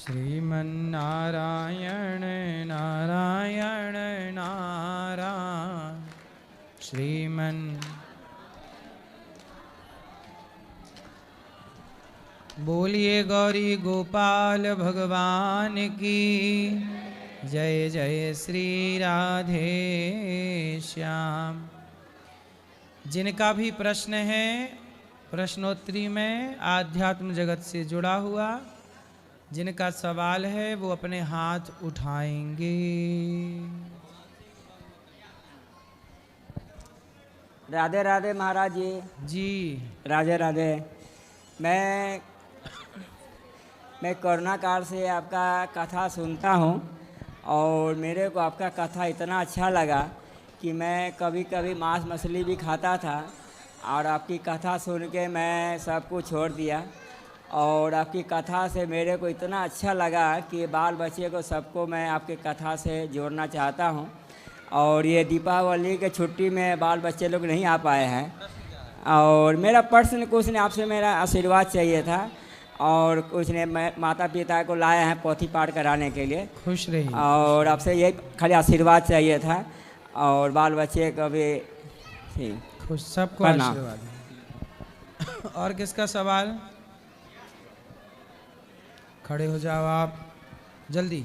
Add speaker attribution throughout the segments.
Speaker 1: श्रीमन्नारायण नारायण नारायण श्रीमन्। बोलिए गौरी गोपाल भगवान की जय। जय श्री राधे श्याम। जिनका भी प्रश्न है प्रश्नोत्तरी में आध्यात्म जगत से जुड़ा हुआ, जिनका सवाल है वो अपने हाथ उठाएंगे।
Speaker 2: राधे राधे महाराज जी।
Speaker 1: जी
Speaker 2: राधे राधे। मैं कोरोना काल से आपका कथा सुनता हूँ और मेरे को आपका कथा इतना अच्छा लगा कि मैं कभी कभी मांस मछली भी खाता था और आपकी कथा सुन के मैं सब कुछ छोड़ दिया। और आपकी कथा से मेरे को इतना अच्छा लगा कि बाल बच्चे को सबको मैं आपके कथा से जोड़ना चाहता हूँ। और ये दीपावली के छुट्टी में बाल बच्चे लोग नहीं आ पाए हैं और मेरा प्रश्न कुछ ने आपसे मेरा आशीर्वाद चाहिए था और कुछ ने माता पिता को लाए हैं पोथी पाठ कराने के लिए।
Speaker 1: खुश रहिए।
Speaker 2: और आपसे यही खाली आशीर्वाद चाहिए था और बाल बच्चे को भी
Speaker 1: खुश, सबको आशीर्वाद। और किसका सवाल? खड़े हो जाओ आप जल्दी।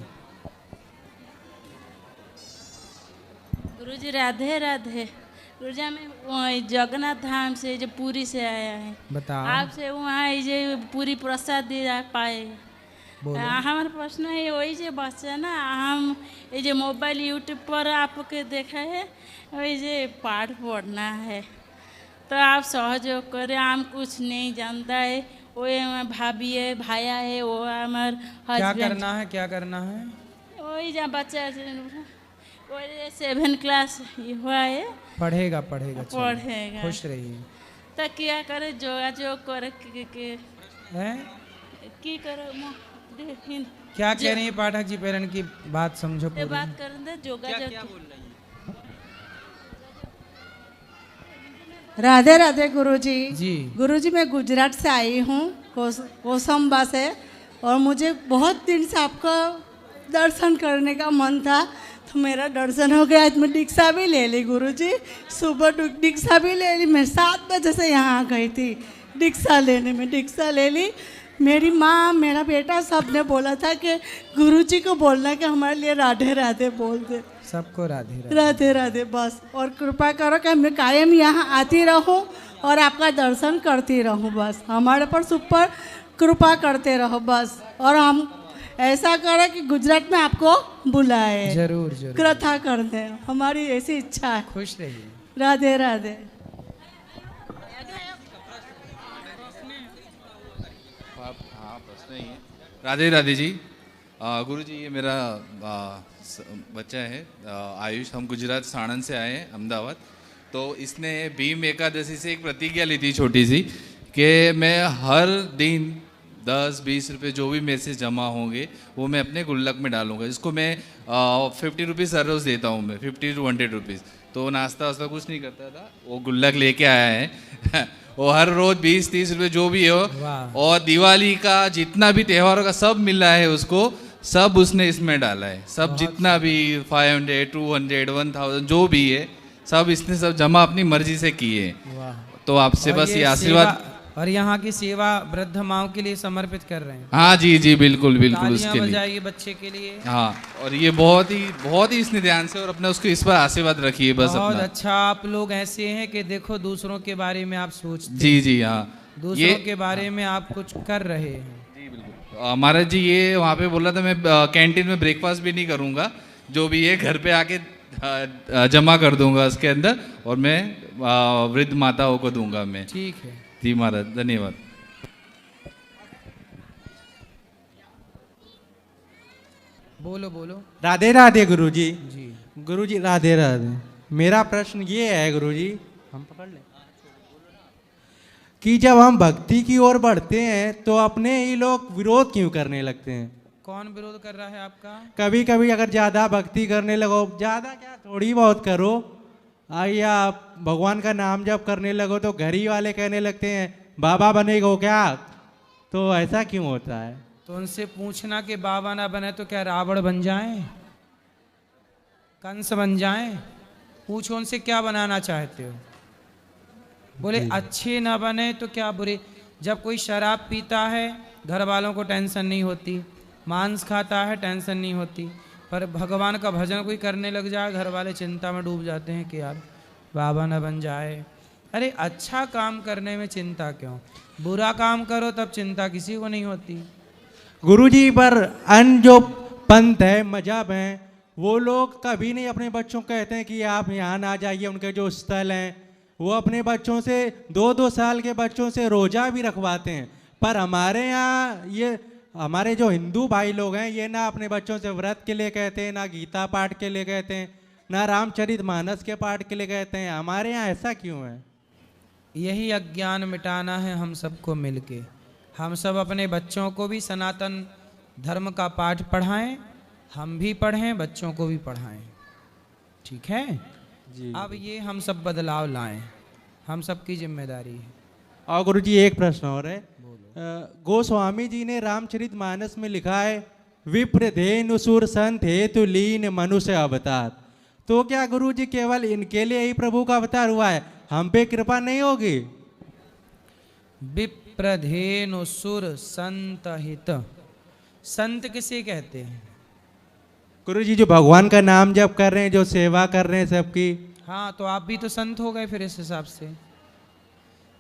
Speaker 3: गुरुजी राधे राधे। गुरुजी मैं जगन्नाथ धाम से जो पूरी से आया है,
Speaker 1: बताओ।
Speaker 3: आपसे वहाँ जो पूरी प्रसाद दिया पाए। हमारा प्रश्न है वही जो बच्चा ना, हम ये जो मोबाइल यूट्यूब पर आपके देखा है वही जो पाठ पढ़ना है तो आप सहयोग करें। हम कुछ नहीं जानता है, वो भाभी है भाया है, वो हमार
Speaker 1: क्या करना है? क्या करना है?
Speaker 3: वही जहाँ बच्चा 7 क्लास हुआ है।
Speaker 1: पढ़ेगा पढ़ेगा
Speaker 3: पढ़ेगा।
Speaker 1: खुश रहिए।
Speaker 3: तो क्या करे? जोगाजोग करे
Speaker 1: हैं?
Speaker 3: की करे?
Speaker 1: क्या कह रही है पाठक जी? पेरेंट की बात समझो पूरी।
Speaker 3: बात करें दे जोगाजोग।
Speaker 4: राधे राधे गुरुजी।
Speaker 1: जी
Speaker 4: गुरुजी मैं गुजरात से आई हूँ, कोसंबा से, और मुझे बहुत दिन से आपका दर्शन करने का मन था तो मेरा दर्शन हो गया। आज मैं दीक्षा भी ले ली गुरुजी, सुबह दीक्षा भी ले ली। मैं 7 बजे से यहाँ गई थी दीक्षा लेने में, दीक्षा ले ली। मेरी माँ मेरा बेटा सब ने बोला था कि गुरुजी को बोलना कि हमारे लिए राधे राधे बोल दे।
Speaker 1: सबको राधे राधे।
Speaker 4: राधे राधे बस। और कृपा करो कि मैं कायम यहाँ आती रहूँ और आपका दर्शन करती रहूँ बस। हमारे पर सुपर कृपा करते रहो बस। और हम ऐसा करें कि गुजरात में आपको बुलाए,
Speaker 1: जरूर जरूर
Speaker 4: कथा कर दें, हमारी ऐसी इच्छा है।
Speaker 1: खुश रहिए।
Speaker 4: राधे राधे।
Speaker 5: राधे राधे जी। गुरु जी ये मेरा बच्चा है आयुष। हम गुजरात साणंद से आए हैं अहमदाबाद। तो इसने भीम एकादशी से एक प्रतिज्ञा ली थी छोटी सी कि मैं हर दिन 10-20 रुपये जो भी मैसेज जमा होंगे वो मैं अपने गुल्लक में डालूंगा। इसको मैं 50 रुपीज़ हर रोज़ देता हूँ मैं, 50 to 100 रुपीज़। तो नाश्ता वास्ता कुछ नहीं करता था, वो गुल्लक लेके आया है वो हर रोज़ 20-30 रुपये जो भी हो। और दिवाली का जितना भी त्योहारों का सब मिला है उसको, सब उसने इसमें डाला है। सब जितना भी 500, 200, 1000 जो भी है सब इसने सब जमा अपनी मर्जी से किए। तो आपसे बस ये आशीर्वाद।
Speaker 1: और यहाँ की सेवा वृद्ध माओ के लिए समर्पित कर रहे हैं।
Speaker 5: हाँ जी जी बिल्कुल बिल्कुल उसके लिए
Speaker 1: बजाइए बच्चे के लिए।
Speaker 5: हाँ और ये बहुत ही इसने ध्यान से और अपने उसको इस पर आशीर्वाद रखिए बस
Speaker 1: बहुत
Speaker 5: अपना।
Speaker 1: अच्छा। आप लोग ऐसे हैं कि देखो दूसरों के बारे में आप सोचते।
Speaker 5: जी जी हाँ
Speaker 1: दूसरों के बारे में आप कुछ कर रहे हैं।
Speaker 5: जी बिल्कुल। महाराज जी ये वहाँ पे बोला था मैं कैंटीन में ब्रेकफास्ट भी नहीं करूँगा, जो भी है घर पे आके जमा कर दूंगा उसके अंदर और मैं वृद्ध माताओं को दूंगा मैं।
Speaker 1: ठीक है
Speaker 5: जी महाराज धन्यवाद।
Speaker 1: बोलो बोलो।
Speaker 6: राधे राधे गुरुजी।
Speaker 1: जी
Speaker 6: गुरुजी राधे राधे। मेरा प्रश्न ये है गुरुजी, हम पकड़ लें कि जब हम भक्ति की ओर बढ़ते हैं तो अपने ही लोग विरोध क्यों करने लगते हैं?
Speaker 1: कौन विरोध कर रहा है आपका?
Speaker 6: कभी कभी अगर ज्यादा भक्ति करने लगो, ज्यादा क्या थोड़ी बहुत करो, या भगवान का नाम जप करने लगो तो घर ही वाले कहने लगते हैं बाबा बनेगो क्या? तो ऐसा क्यों होता है?
Speaker 1: तो उनसे पूछना कि बाबा ना बने तो क्या रावण बन जाएं, कंस बन जाएं? पूछो उनसे क्या बनाना चाहते हो। बोले अच्छे ना बने तो क्या बुरे। जब कोई शराब पीता है घर वालों को टेंशन नहीं होती, मांस खाता है टेंशन नहीं होती, पर भगवान का भजन कोई करने लग जाए घर वाले चिंता में डूब जाते हैं कि यार बाबा ना बन जाए। अरे अच्छा काम करने में चिंता क्यों, बुरा काम करो तब चिंता किसी को नहीं होती।
Speaker 6: गुरुजी, पर अन्य जो पंथ है, मजहब हैं, वो लोग कभी नहीं अपने बच्चों को कहते हैं कि आप यहाँ ना जाइए। उनके जो स्थल हैं वो अपने बच्चों से 2-2 साल के बच्चों से रोजा भी रखवाते हैं। पर हमारे यहाँ ये हमारे जो हिंदू भाई लोग हैं ये ना अपने बच्चों से व्रत के लिए कहते हैं, ना गीता पाठ के लिए कहते हैं, ना रामचरितमानस के पाठ के लिए कहते हैं। हमारे यहाँ ऐसा क्यों है?
Speaker 1: यही अज्ञान मिटाना है हम सबको मिलके। हम सब अपने बच्चों को भी सनातन धर्म का पाठ पढ़ाएं, हम भी पढ़ें, बच्चों को भी पढ़ाएं। ठीक है
Speaker 6: जी।
Speaker 1: अब ये हम सब बदलाव लाएं, हम सबकी जिम्मेदारी है।
Speaker 6: और गुरुजी एक प्रश्न और है। गोस्वामी जी ने रामचरितमानस में लिखा है विप्रधेनुसुर संत हेतु लीन मनुष्य अवतार। तो क्या गुरुजी केवल इनके लिए ही प्रभु का अवतार हुआ है, हम पे कृपा नहीं होगी?
Speaker 1: विप्रधेनुसुर संत हित, संत किसे कहते हैं?
Speaker 6: गुरुजी जो भगवान का नाम जप कर रहे हैं, जो सेवा कर रहे हैं सबकी।
Speaker 1: हाँ तो आप भी तो संत हो गए फिर इस हिसाब से।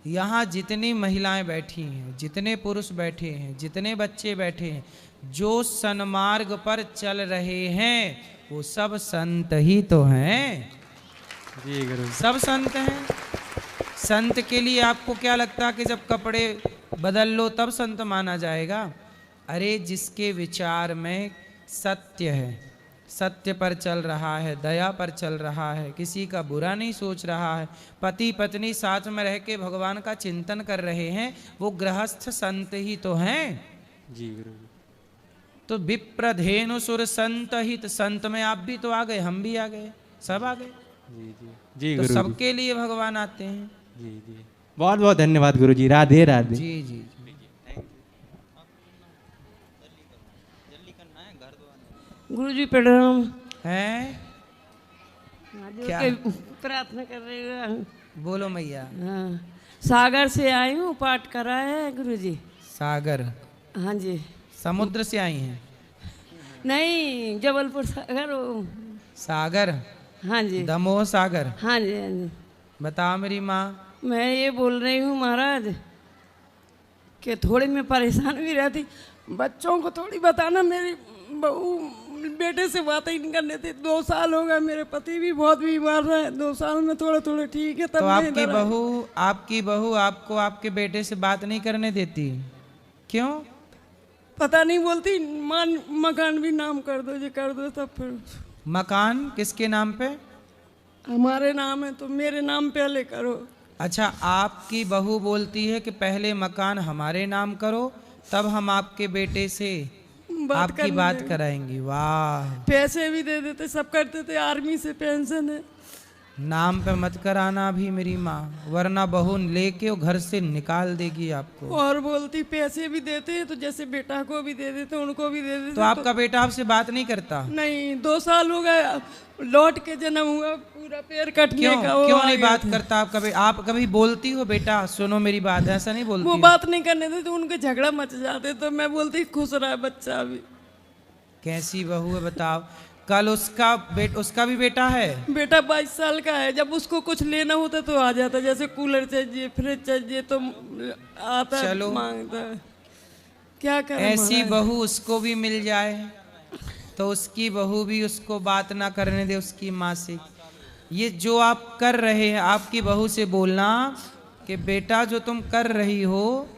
Speaker 1: यहाँ जितनी महिलाएं बैठी हैं, जितने पुरुष बैठे हैं, जितने बच्चे बैठे हैं, जो सन्मार्ग पर चल रहे हैं वो सब संत ही तो हैं।
Speaker 6: जी गुरु।
Speaker 1: सब संत हैं। संत के लिए आपको क्या लगता है कि जब कपड़े बदल लो तब संत माना जाएगा? अरे जिसके विचार में सत्य है, सत्य पर चल रहा है, दया पर चल रहा है, किसी का बुरा नहीं सोच रहा है, पति पत्नी साथ में रह के भगवान का चिंतन कर रहे हैं, वो गृहस्थ संत ही तो हैं।
Speaker 6: जी गुरु।
Speaker 2: तो विप्रधेनु सुर संत हित, संत में आप भी तो आ गए, हम भी आ गए, सब आ गए।
Speaker 6: जी जी जी
Speaker 2: तो
Speaker 6: गुरु
Speaker 2: सबके लिए भगवान आते हैं।
Speaker 6: जी जी बहुत बहुत धन्यवाद गुरु जी। राधे राधे।
Speaker 2: जी जी।
Speaker 7: गुरुजी प्रणाम।
Speaker 2: हैं क्या?
Speaker 7: प्रार्थना कर रही हूँ।
Speaker 2: बोलो मैया।
Speaker 7: हाँ, सागर से आई हूँ, पाठ करा है गुरुजी।
Speaker 2: सागर?
Speaker 7: हाँ जी।
Speaker 2: समुद्र से आई हैं?
Speaker 7: नहीं, जबलपुर सागर।
Speaker 2: सागर?
Speaker 7: हाँ जी।
Speaker 2: दमोह सागर?
Speaker 7: हाँ जी हाँ जी।
Speaker 2: बताओ मेरी माँ।
Speaker 7: मैं ये बोल रही हूँ महाराज कि थोड़ी मैं परेशान भी रहती, बच्चों को थोड़ी बताना। मेरी बहू बेटे से बातें ही नहीं करने थे। 2 साल हो गए, मेरे पति भी बहुत बीमार रहे। 2 साल में थोड़े थोड़े ठीक है। तब
Speaker 2: तो आपकी बहू आपको आपके बेटे से बात नहीं करने देती? क्यों?
Speaker 7: पता नहीं, बोलती मकान भी नाम कर दो, ये कर दो। तब फिर
Speaker 2: मकान किसके नाम पे?
Speaker 7: हमारे नाम है, तो मेरे नाम पहले करो।
Speaker 2: अच्छा, आपकी बहू बोलती है कि पहले मकान हमारे नाम करो, तब हम आपके बेटे से आपकी बात कराएंगी। वाह।
Speaker 7: पैसे भी दे देते, सब करते थे। आर्मी से पेंशन है।
Speaker 2: नाम पे मत कराना भी मेरी माँ, वरना बहू लेके वो घर से निकाल देगी आपको।
Speaker 7: और बोलती पैसे भी देते हैं, तो जैसे बेटा को भी दे देते, उनको भी दे देते।
Speaker 2: तो आपका बेटा आपसे बात नहीं करता?
Speaker 7: नहीं, 2 साल हो गए, लौट के जन्म हुआ, पूरा पैर कटने का।
Speaker 2: क्यों नहीं बात करता आपका बेटा? आप कभी बोलती हो बेटा सुनो मेरी बात? ऐसा नहीं बोलती?
Speaker 7: वो बात नहीं करने देते, उनके झगड़ा मच जाते। तो मैं बोलती खुश रहा है बच्चा भी।
Speaker 2: कैसी बहू है बताओ। कल उसका भी बेटा है?
Speaker 7: बेटा 22 साल का है। जब उसको कुछ लेना होता तो आ जाता, जैसे कूलर चाहिए, फ्रिज चाहिए, तो आता,
Speaker 2: चलो
Speaker 7: मांगता। क्या करें?
Speaker 2: ऐसी बहू उसको भी मिल जाए तो उसकी बहू भी उसको बात ना करने दे उसकी माँ से। ये जो आप कर रहे हैं, आपकी बहू से बोलना कि बेटा जो तुम कर रही हो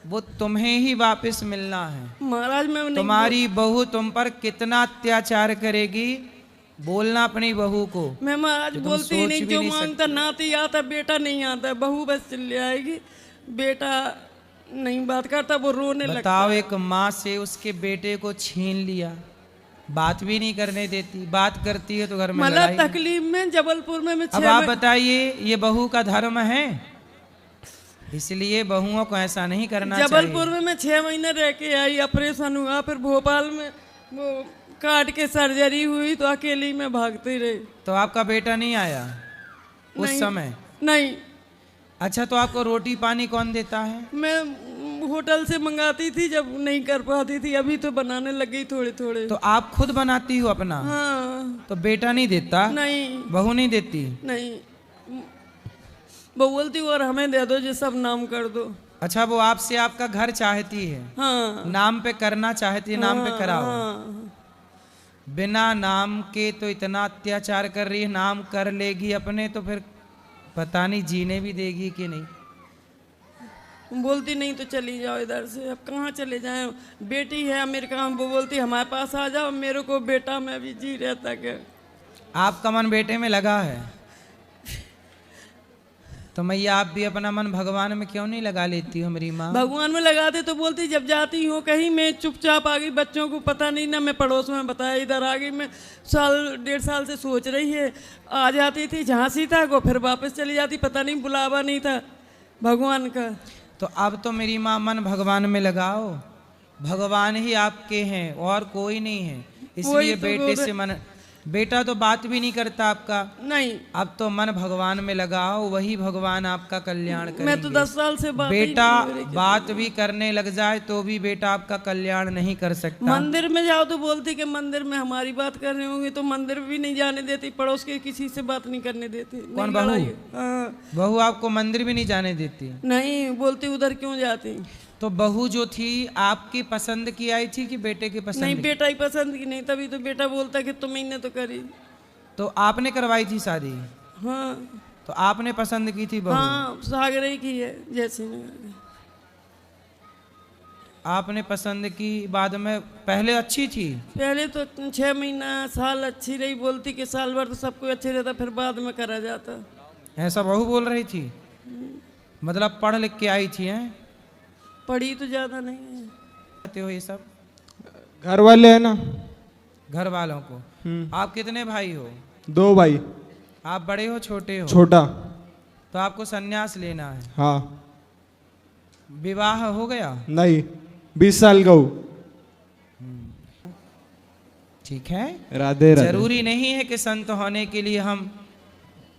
Speaker 2: वो तुम्हें ही वापस मिलना है।
Speaker 7: महाराज मैं
Speaker 2: तुम्हारी बहू तुम पर कितना अत्याचार करेगी, बोलना अपनी बहू को।
Speaker 7: मैं महाराज बोलती नहीं, जो मांगता नाती आता, बेटा नहीं आता। बहू बस ले आएगी, बेटा नहीं बात करता, वो रोने लगता।
Speaker 2: बताओ, एक माँ से उसके बेटे को छीन लिया, बात भी नहीं करने देती, बात करती है तो घर में लड़ाई।
Speaker 7: तकलीफ में जबलपुर में मैं
Speaker 2: अब आप बताइए, ये बहू का धर्म है?
Speaker 1: इसलिए बहुओं को ऐसा नहीं करना
Speaker 7: जबलपुर
Speaker 1: चाहिए।
Speaker 7: में मैं 6 महीने रह के आई, ऑपरेशन हुआ, फिर भोपाल में वो काट के सर्जरी हुई तो अकेली में भागती रही।
Speaker 1: तो आपका बेटा नहीं आया उस
Speaker 7: नहीं,
Speaker 1: समय?
Speaker 7: नहीं।
Speaker 1: अच्छा, तो आपको रोटी पानी कौन देता है?
Speaker 7: मैं होटल से मंगाती थी जब नहीं कर पाती थी, अभी तो बनाने लग गई थोड़े थोड़े।
Speaker 1: तो आप खुद बनाती हो अपना?
Speaker 7: हाँ।
Speaker 1: तो बेटा नहीं देता?
Speaker 7: नहीं।
Speaker 1: बहू नहीं देती?
Speaker 7: नहीं, वो बोलती और हमें दे दो, जो सब नाम कर दो।
Speaker 1: अच्छा, वो आपसे आपका घर चाहती है?
Speaker 7: हाँ।
Speaker 1: नाम पे करना चाहती है, नाम पे कराओ।
Speaker 7: हाँ।
Speaker 1: बिना नाम के तो इतना अत्याचार कर रही है, नाम कर लेगी अपने तो फिर पता नहीं जीने भी देगी कि नहीं।
Speaker 7: बोलती नहीं तो चली जाओ इधर से, अब कहाँ चले जाएं, बेटी है अमेरिका में, वो बोलती हमारे पास आ जाओ, मेरे को बेटा में भी जी रहता क्या।
Speaker 1: आपका मन बेटे में लगा है तो मैया आप भी अपना मन भगवान में क्यों नहीं लगा लेती हो मेरी माँ?
Speaker 7: भगवान में लगाते तो बोलती जब जाती हूँ कहीं मैं चुपचाप आ गई, बच्चों को पता नहीं ना, मैं पड़ोस में बताया, इधर आ गई मैं, 1.5 साल से सोच रही है। आ जाती थी झांसी तक को, फिर वापस चली जाती, पता नहीं बुलावा नहीं था भगवान का।
Speaker 1: तो अब तो मेरी माँ मन भगवान में लगाओ, भगवान ही आपके हैं और कोई नहीं है। इसलिए
Speaker 7: तो
Speaker 1: बेटे से मन, बेटा तो बात भी नहीं करता आपका।
Speaker 7: नहीं,
Speaker 1: अब तो मन भगवान में लगाओ, वही भगवान आपका कल्याण करेंगे।
Speaker 7: मैं तो 10 साल से बात
Speaker 1: बेटा बात भी करने लग जाए तो भी बेटा आपका कल्याण नहीं कर सकता।
Speaker 7: मंदिर में जाओ तो बोलती कि मंदिर में हमारी बात कर रहे होंगे, तो मंदिर भी नहीं जाने देती, पड़ोस के किसी से बात नहीं करने देती।
Speaker 1: कौन
Speaker 7: नहीं
Speaker 1: बहू?
Speaker 7: लड़ाई। हाँ।
Speaker 1: बहू आपको मंदिर भी नहीं जाने देती?
Speaker 7: नहीं, बोलती उधर क्यों जाती।
Speaker 1: तो बहू जो थी आपकी पसंद की आई थी कि बेटे की पसंद
Speaker 7: नहीं,
Speaker 1: की?
Speaker 7: बेटा ही पसंद की नहीं, तभी तो बेटा बोलता कि तुम ने तो करी।
Speaker 1: तो आपने करवाई थी शादी?
Speaker 7: हाँ।
Speaker 1: तो आपने पसंद की थी बहू?
Speaker 7: हाँ, सागरे ही की है जैसे।
Speaker 1: आपने पसंद की, बाद में पहले अच्छी थी?
Speaker 7: पहले तो 6 महीना साल अच्छी रही, बोलती कि साल भर तो सब कुछ अच्छे रहता, फिर बाद में करा जाता।
Speaker 1: ऐसा बहू बोल रही थी? मतलब पढ़ लिख के आई थी? हैं,
Speaker 7: पढ़ी तो ज्यादा नहीं है।
Speaker 1: कहते हो ये सब
Speaker 6: घर वाले है ना,
Speaker 1: घर वालों को। आप कितने भाई हो?
Speaker 6: 2 भाई।
Speaker 1: आप बड़े हो छोटे हो?
Speaker 6: छोटा।
Speaker 1: तो आपको संन्यास लेना है।
Speaker 6: हाँ।
Speaker 1: विवाह हो गया?
Speaker 6: नहीं, 20 साल का हूँ।
Speaker 1: ठीक है,
Speaker 6: राधे राधे।
Speaker 1: जरूरी नहीं है कि संत होने के लिए हम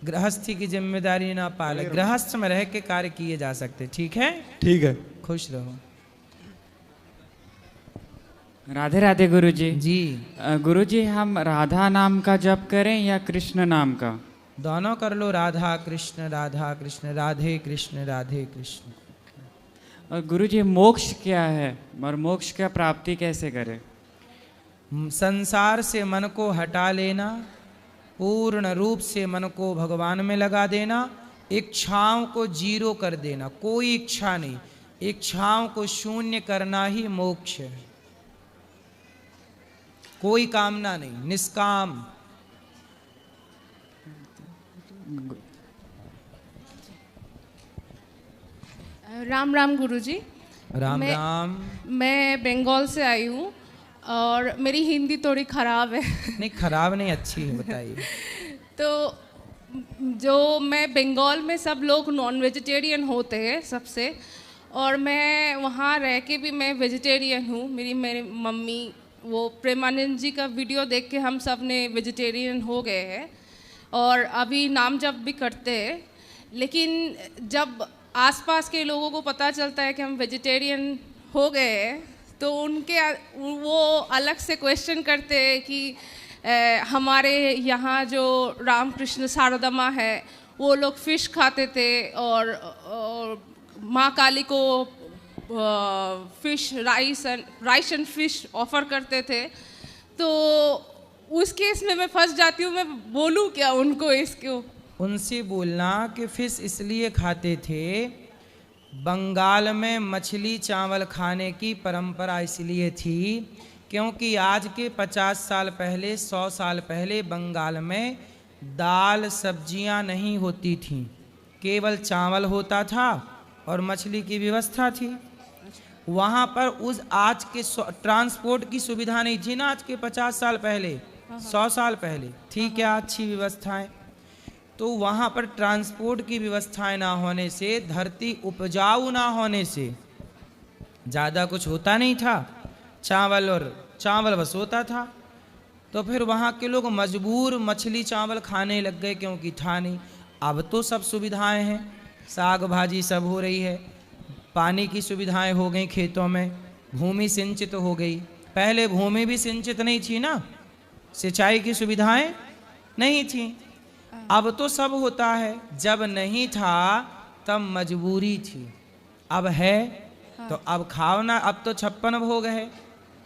Speaker 1: गृहस्थी की जिम्मेदारी ना पाले, गृहस्थ में रह के कार्य किए जा सकते। ठीक है?
Speaker 6: ठीक है।
Speaker 1: खुश रहो।
Speaker 2: राधे राधे गुरुजी।
Speaker 1: जी,
Speaker 2: गुरुजी, हम राधा नाम का जप करें या कृष्ण नाम का?
Speaker 1: दोनों कर लो, राधा कृष्ण राधे कृष्ण राधे कृष्ण।
Speaker 2: और गुरुजी, मोक्ष क्या है और मोक्ष का प्राप्ति कैसे करें?
Speaker 1: संसार से मन को हटा लेना, पूर्ण रूप से मन को भगवान में लगा देना, इच्छाओं को 0 कर देना, कोई इच्छा नहीं, इच्छाओं को शून्य करना ही मोक्ष है। कोई कामना नहीं, निष्काम।
Speaker 8: राम राम गुरुजी।
Speaker 1: राम राम।
Speaker 8: मैं बंगाल से आई हूँ और मेरी हिंदी थोड़ी ख़राब है।
Speaker 1: नहीं, खराब नहीं, अच्छी है, बताइए।
Speaker 8: तो जो मैं बंगाल में सब लोग नॉन वेजिटेरियन होते हैं सबसे, और मैं वहाँ रह के भी मैं वेजिटेरियन हूँ। मेरी मम्मी वो प्रेमानंद जी का वीडियो देख के हम सब ने वेजिटेरियन हो गए हैं और अभी नाम जप भी करते हैं। लेकिन जब आसपास के लोगों को पता चलता है कि हम वेजिटेरियन हो गए हैं तो वो अलग से क्वेश्चन करते हैं कि हमारे यहाँ जो रामकृष्ण शारदा है वो लोग फ़िश खाते थे और माँ काली को fish rice and fish offer करते थे। तो उस केस में मैं फंस जाती हूँ, मैं बोलूँ क्या उनको इसको?
Speaker 1: उनसे बोलना कि फिश इसलिए खाते थे, बंगाल में मछली चावल खाने की परंपरा इसलिए थी क्योंकि आज के 50 साल पहले, 100 साल पहले बंगाल में दाल सब्जियां नहीं होती थीं, केवल चावल होता था और मछली की व्यवस्था थी। वहाँ पर उस आज के ट्रांसपोर्ट की सुविधा नहीं थी ना, आज के 50 साल पहले, 100 साल पहले थी क्या अच्छी व्यवस्थाएं। तो वहाँ पर ट्रांसपोर्ट की व्यवस्थाएं ना होने से, धरती उपजाऊ ना होने से ज़्यादा कुछ होता नहीं था, चावल बस होता था। तो फिर वहाँ के लोग मजबूर मछली चावल खाने लग गए, क्योंकि था नहीं। अब तो सब सुविधाएं हैं, साग भाजी सब हो रही है, पानी की सुविधाएं हो गई, खेतों में भूमि सिंचित हो गई। पहले भूमि भी सिंचित नहीं थी ना, सिंचाई की सुविधाएं नहीं थी। अब तो सब होता है, जब नहीं था तब मजबूरी थी, अब है तो अब खाओ ना। अब तो 56 भोग है,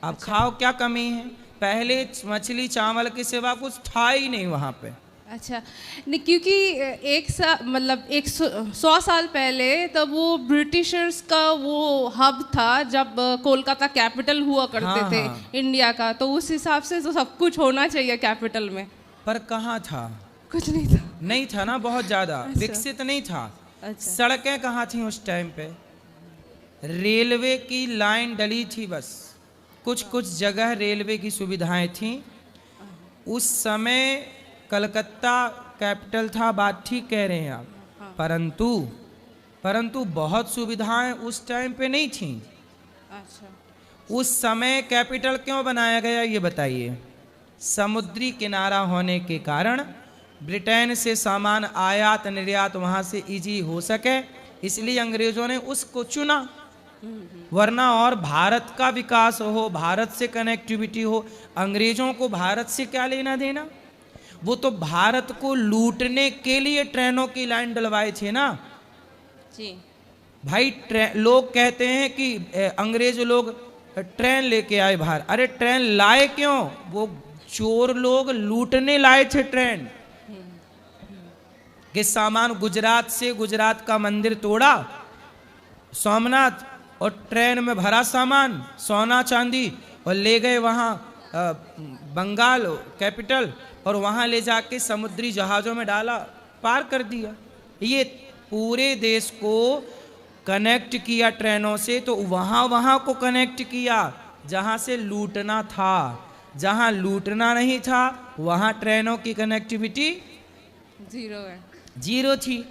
Speaker 1: अब खाओ, क्या कमी है। पहले मछली चावल के सिवा कुछ था ही नहीं वहाँ पे।
Speaker 8: अच्छा, नहीं क्योंकि 100 साल पहले तब वो ब्रिटिशर्स का वो हब था, जब कोलकाता कैपिटल हुआ करते
Speaker 1: हाँ,
Speaker 8: थे
Speaker 1: हाँ।
Speaker 8: इंडिया का, तो उस हिसाब से तो सब कुछ होना चाहिए कैपिटल में।
Speaker 1: पर कहाँ था,
Speaker 8: कुछ नहीं था।
Speaker 1: नहीं था ना, बहुत ज्यादा
Speaker 8: अच्छा।
Speaker 1: विकसित नहीं था।
Speaker 8: अच्छा।
Speaker 1: सड़कें कहाँ थी उस टाइम पे, रेलवे की लाइन डली थी बस, कुछ कुछ जगह रेलवे की सुविधाएं थी। उस समय कलकत्ता कैपिटल था, बात ठीक कह रहे हैं आप। परंतु बहुत सुविधाएं उस टाइम पे नहीं थी।
Speaker 8: अच्छा।
Speaker 1: उस समय कैपिटल क्यों बनाया गया ये बताइए। समुद्री किनारा होने के कारण ब्रिटेन से सामान आयात निर्यात वहाँ से इजी हो सके, इसलिए अंग्रेजों ने उसको चुना। वरना और भारत का विकास हो, भारत से कनेक्टिविटी हो, अंग्रेजों को भारत से क्या लेना देना। वो तो भारत को लूटने के लिए ट्रेनों की लाइन डलवाए थे ना
Speaker 8: जी
Speaker 1: भाई। लोग कहते हैं कि अंग्रेज लोग ट्रेन लेके आए बाहर, अरे ट्रेन लाए क्यों, वो चोर लोग लूटने लाए थे ट्रेन के सामान। गुजरात से, गुजरात का मंदिर तोड़ा सोमनाथ, और ट्रेन में भरा सामान सोना चांदी, और ले गए वहाँ बंगाल कैपिटल, और वहाँ ले जाके समुद्री जहाज़ों में डाला, पार कर दिया। ये पूरे देश को कनेक्ट किया ट्रेनों से। तो वहाँ को कनेक्ट किया जहाँ से लूटना था, जहाँ लूटना नहीं था वहाँ ट्रेनों की कनेक्टिविटी जीरो थी।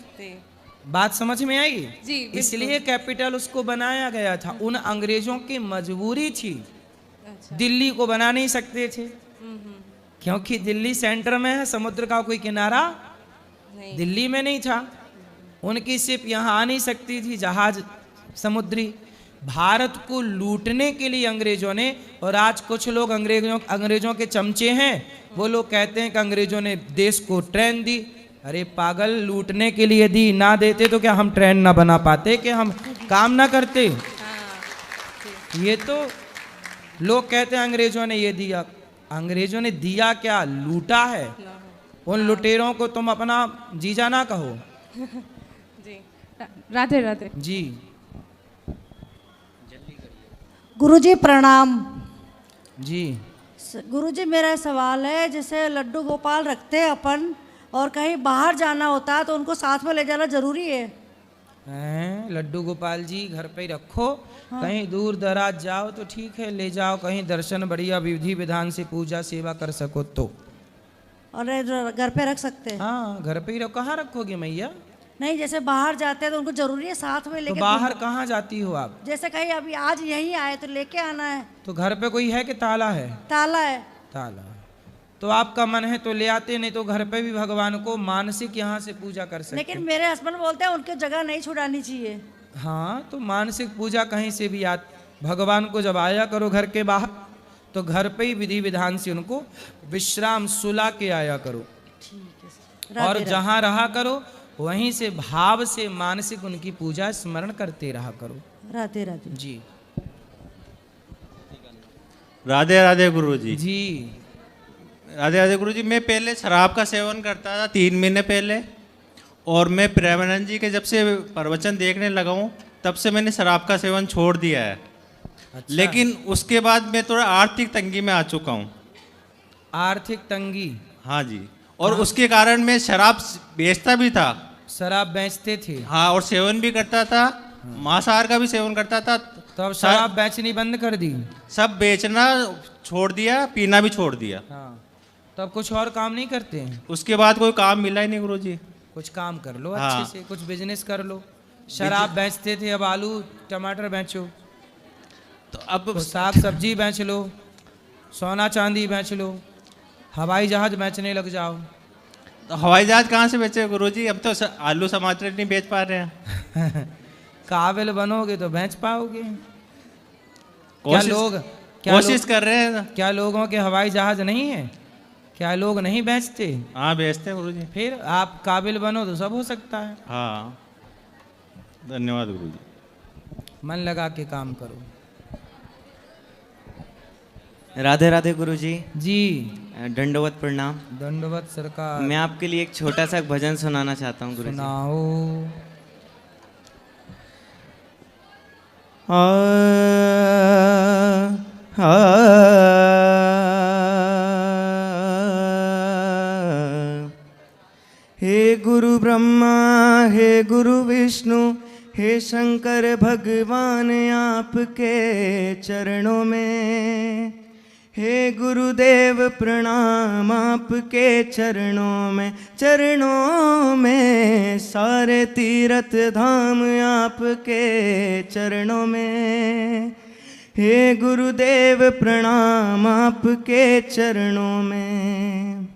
Speaker 1: बात समझ में आई?
Speaker 8: जी,
Speaker 1: इसलिए कैपिटल उसको बनाया गया था, उन अंग्रेजों की मजबूरी थी।
Speaker 8: अच्छा।
Speaker 1: दिल्ली को बना नहीं सकते थे, क्योंकि दिल्ली सेंटर में है, समुद्र का कोई किनारा
Speaker 8: नहीं।
Speaker 1: दिल्ली में नहीं था। उनकी शिप यहाँ आ नहीं सकती थी, जहाज समुद्री। भारत को लूटने के लिए अंग्रेजों ने, और आज कुछ लोग अंग्रेजों के चमचे हैं, वो लोग कहते हैं कि अंग्रेजों ने देश को ट्रेन दी। अरे पागल, लूटने के लिए दी, ना देते तो क्या हम ट्रेन ना बना पाते, कि हम काम ना करते। ये तो लोग कहते हैं अंग्रेजों ने ये दिया, अंग्रेजों ने दिया क्या, लूटा है। उन लुटेरों को तुम अपना जीजा ना कहो।
Speaker 8: जी, राधे राधे
Speaker 1: जी।
Speaker 4: गुरुजी प्रणाम।
Speaker 1: जी
Speaker 4: गुरुजी मेरा सवाल है, जैसे लड्डू गोपाल रखते हैं अपन, और कहीं बाहर जाना होता है तो उनको साथ में ले जाना जरूरी है?
Speaker 1: लड्डू गोपाल जी घर पे ही रखो। हाँ। कहीं दूर दराज जाओ तो ठीक है, ले जाओ, कहीं दर्शन बढ़िया विधि विधान से पूजा सेवा कर सको तो।
Speaker 4: और घर पे रख सकते हैं?
Speaker 1: हाँ घर पे ही रखो। कहाँ रखोगे मैया?
Speaker 4: नहीं, जैसे बाहर जाते हैं तो उनको जरूरी है साथ में लेके।
Speaker 1: तो बाहर कहाँ जाती हो आप?
Speaker 4: जैसे कहीं अभी आज यहीं आए तो लेके आना है।
Speaker 1: तो घर पे कोई है कि ताला है?
Speaker 4: ताला है।
Speaker 1: ताला। तो आपका मन है तो ले आते, नहीं तो घर पे भी भगवान को मानसिक यहाँ से पूजा कर सकते।
Speaker 4: लेकिन मेरे हस्बैंड बोलते हैं उनकी जगह नहीं छुड़ानी चाहिए।
Speaker 1: हाँ तो मानसिक पूजा कहीं से भी भगवान को जब आया करो घर के बाहर, तो घर पे ही विधि विधान से उनको विश्राम सुला के आया करो।
Speaker 4: ठीक है।
Speaker 1: और जहाँ रहा करो वहीं से भाव से मानसिक उनकी पूजा स्मरण करते रहा करो।
Speaker 4: राधे राधे।
Speaker 1: जी
Speaker 6: राधे राधे गुरु जी।
Speaker 1: जी
Speaker 6: राधे राधे गुरु जी। मैं पहले शराब का सेवन करता था 3 महीने पहले, और मैं प्रेमानंद जी के जब से प्रवचन देखने लगा हूँ तब से मैंने शराब का सेवन छोड़ दिया है।
Speaker 1: अच्छा।
Speaker 6: लेकिन उसके बाद मैं थोड़ा आर्थिक तंगी में आ चुका हूँ।
Speaker 1: आर्थिक तंगी?
Speaker 6: हाँ जी। और उसके कारण मैं शराब बेचता भी था।
Speaker 1: शराब बेचते थे?
Speaker 6: हाँ, और सेवन भी करता था, मांसाहार का भी सेवन करता था।
Speaker 1: तो अब शराब बेचनी बंद कर दी?
Speaker 6: सब बेचना छोड़ दिया, पीना भी छोड़ दिया।
Speaker 1: हाँ। तो अब कुछ और काम नहीं करते हैं?
Speaker 6: उसके बाद कोई काम मिला ही नहीं गुरु जी।
Speaker 1: कुछ काम कर लो
Speaker 9: हाँ।
Speaker 1: अच्छे से, कुछ बिजनेस कर लो। शराब बेचते थे, अब आलू टमाटर बेचो,
Speaker 9: तो अब
Speaker 1: साग सब्जी बेच लो, सोना चांदी बेच लो, हवाई जहाज बेचने लग जाओ।
Speaker 9: तो हवाई जहाज कहाँ से बेचे गुरुजी? अब तो आलू टमाटर नहीं बेच पा रहे हैं।
Speaker 1: काबिल बनोगे तो बेच पाओगे।
Speaker 9: कोशिश कर रहे हैं।
Speaker 1: क्या लोगों के हवाई जहाज नहीं है? क्या लोग नहीं बेचते?
Speaker 9: हाँ बेचते हैं गुरुजी।
Speaker 1: फिर आप काबिल बनो तो सब हो सकता है।
Speaker 9: हाँ धन्यवाद गुरुजी।
Speaker 1: मन लगा के काम करो।
Speaker 10: राधे राधे गुरुजी।
Speaker 1: जी
Speaker 10: दंडवत प्रणाम।
Speaker 1: दंडवत सरकार।
Speaker 10: मैं आपके लिए एक छोटा सा भजन सुनाना चाहता हूँ गुरुजी।
Speaker 1: सुनाओ।
Speaker 10: हे गुरु ब्रह्मा हे गुरु विष्णु हे शंकर भगवान आपके चरणों में, हे गुरुदेव प्रणाम आपके चरणों में सारे तीर्थ धाम आपके चरणों में, हे गुरुदेव प्रणाम आपके चरणों में।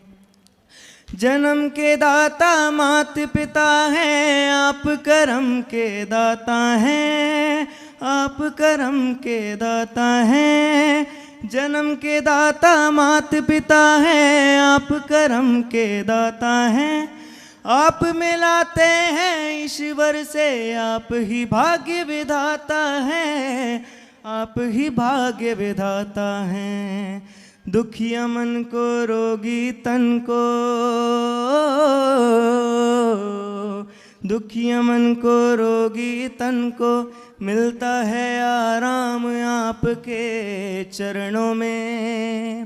Speaker 10: जन्म के दाता मात पिता हैं आप, कर्म के दाता हैं आप, कर्म के दाता हैं। जन्म के दाता मात पिता हैं आप, कर्म के दाता हैं। आप मिलाते हैं ईश्वर से, आप ही भाग्य विधाता हैं, आप ही भाग्य विधाता हैं। दुखिया मन को रोगी तन को, दुखिया मन को रोगी तन को मिलता है आराम आपके चरणों में।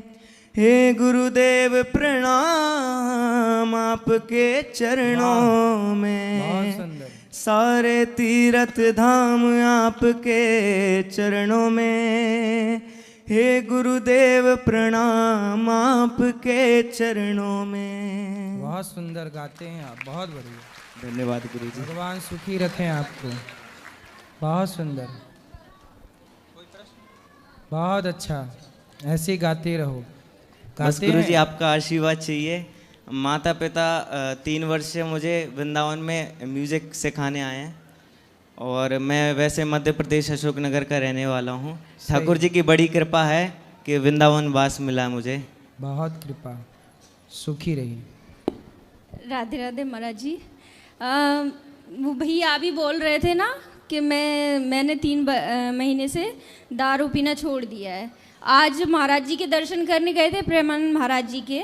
Speaker 10: हे गुरुदेव प्रणाम आपके चरणों में, सारे तीर्थ धाम आपके चरणों में। हे गुरुदेव प्रणाम आपके चरणों में।
Speaker 1: बहुत सुंदर गाते हैं आप, बहुत बढ़िया।
Speaker 10: धन्यवाद गुरुजी।
Speaker 1: भगवान सुखी रखें आपको। बहुत सुंदर, बहुत अच्छा, ऐसे गाते रहो।
Speaker 10: बस गुरुजी आपका आशीर्वाद चाहिए। माता पिता 3 वर्ष से मुझे वृंदावन में म्यूजिक सिखाने आए हैं और मैं वैसे मध्य प्रदेश अशोकनगर का रहने वाला हूँ। ठाकुर जी की बड़ी कृपा है कि वृंदावन वास मिला मुझे।
Speaker 1: बहुत कृपा, सुखी रही।
Speaker 11: राधे राधे महाराज जी। वो भैया अभी बोल रहे थे ना कि मैंने 3 महीने से दारू पीना छोड़ दिया है। आज महाराज जी के दर्शन करने गए थे, प्रेमानंद महाराज जी के।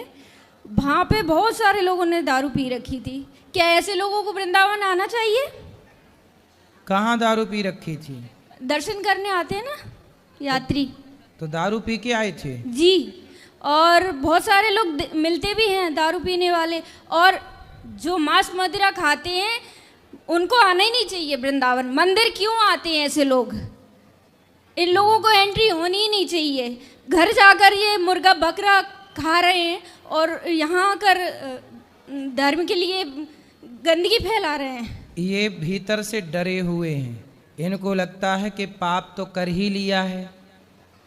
Speaker 11: वहाँ पे बहुत सारे लोगों ने दारू पी रखी थी। क्या ऐसे लोगों को वृंदावन आना चाहिए?
Speaker 1: कहाँ दारू पी रखी थी?
Speaker 11: दर्शन करने आते हैं ना यात्री,
Speaker 1: तो दारू पी के आए थे?
Speaker 11: जी। और बहुत सारे लोग मिलते भी हैं दारू पीने वाले, और जो मांस मदिरा खाते हैं उनको आना ही नहीं चाहिए वृंदावन। मंदिर क्यों आते हैं ऐसे लोग? इन लोगों को एंट्री होनी ही नहीं चाहिए। घर जाकर ये मुर्गा बकरा खा रहे हैं और यहाँ आकर धर्म के लिए गंदगी फैला रहे हैं।
Speaker 1: ये भीतर से डरे हुए हैं। इनको लगता है कि पाप तो कर ही लिया है,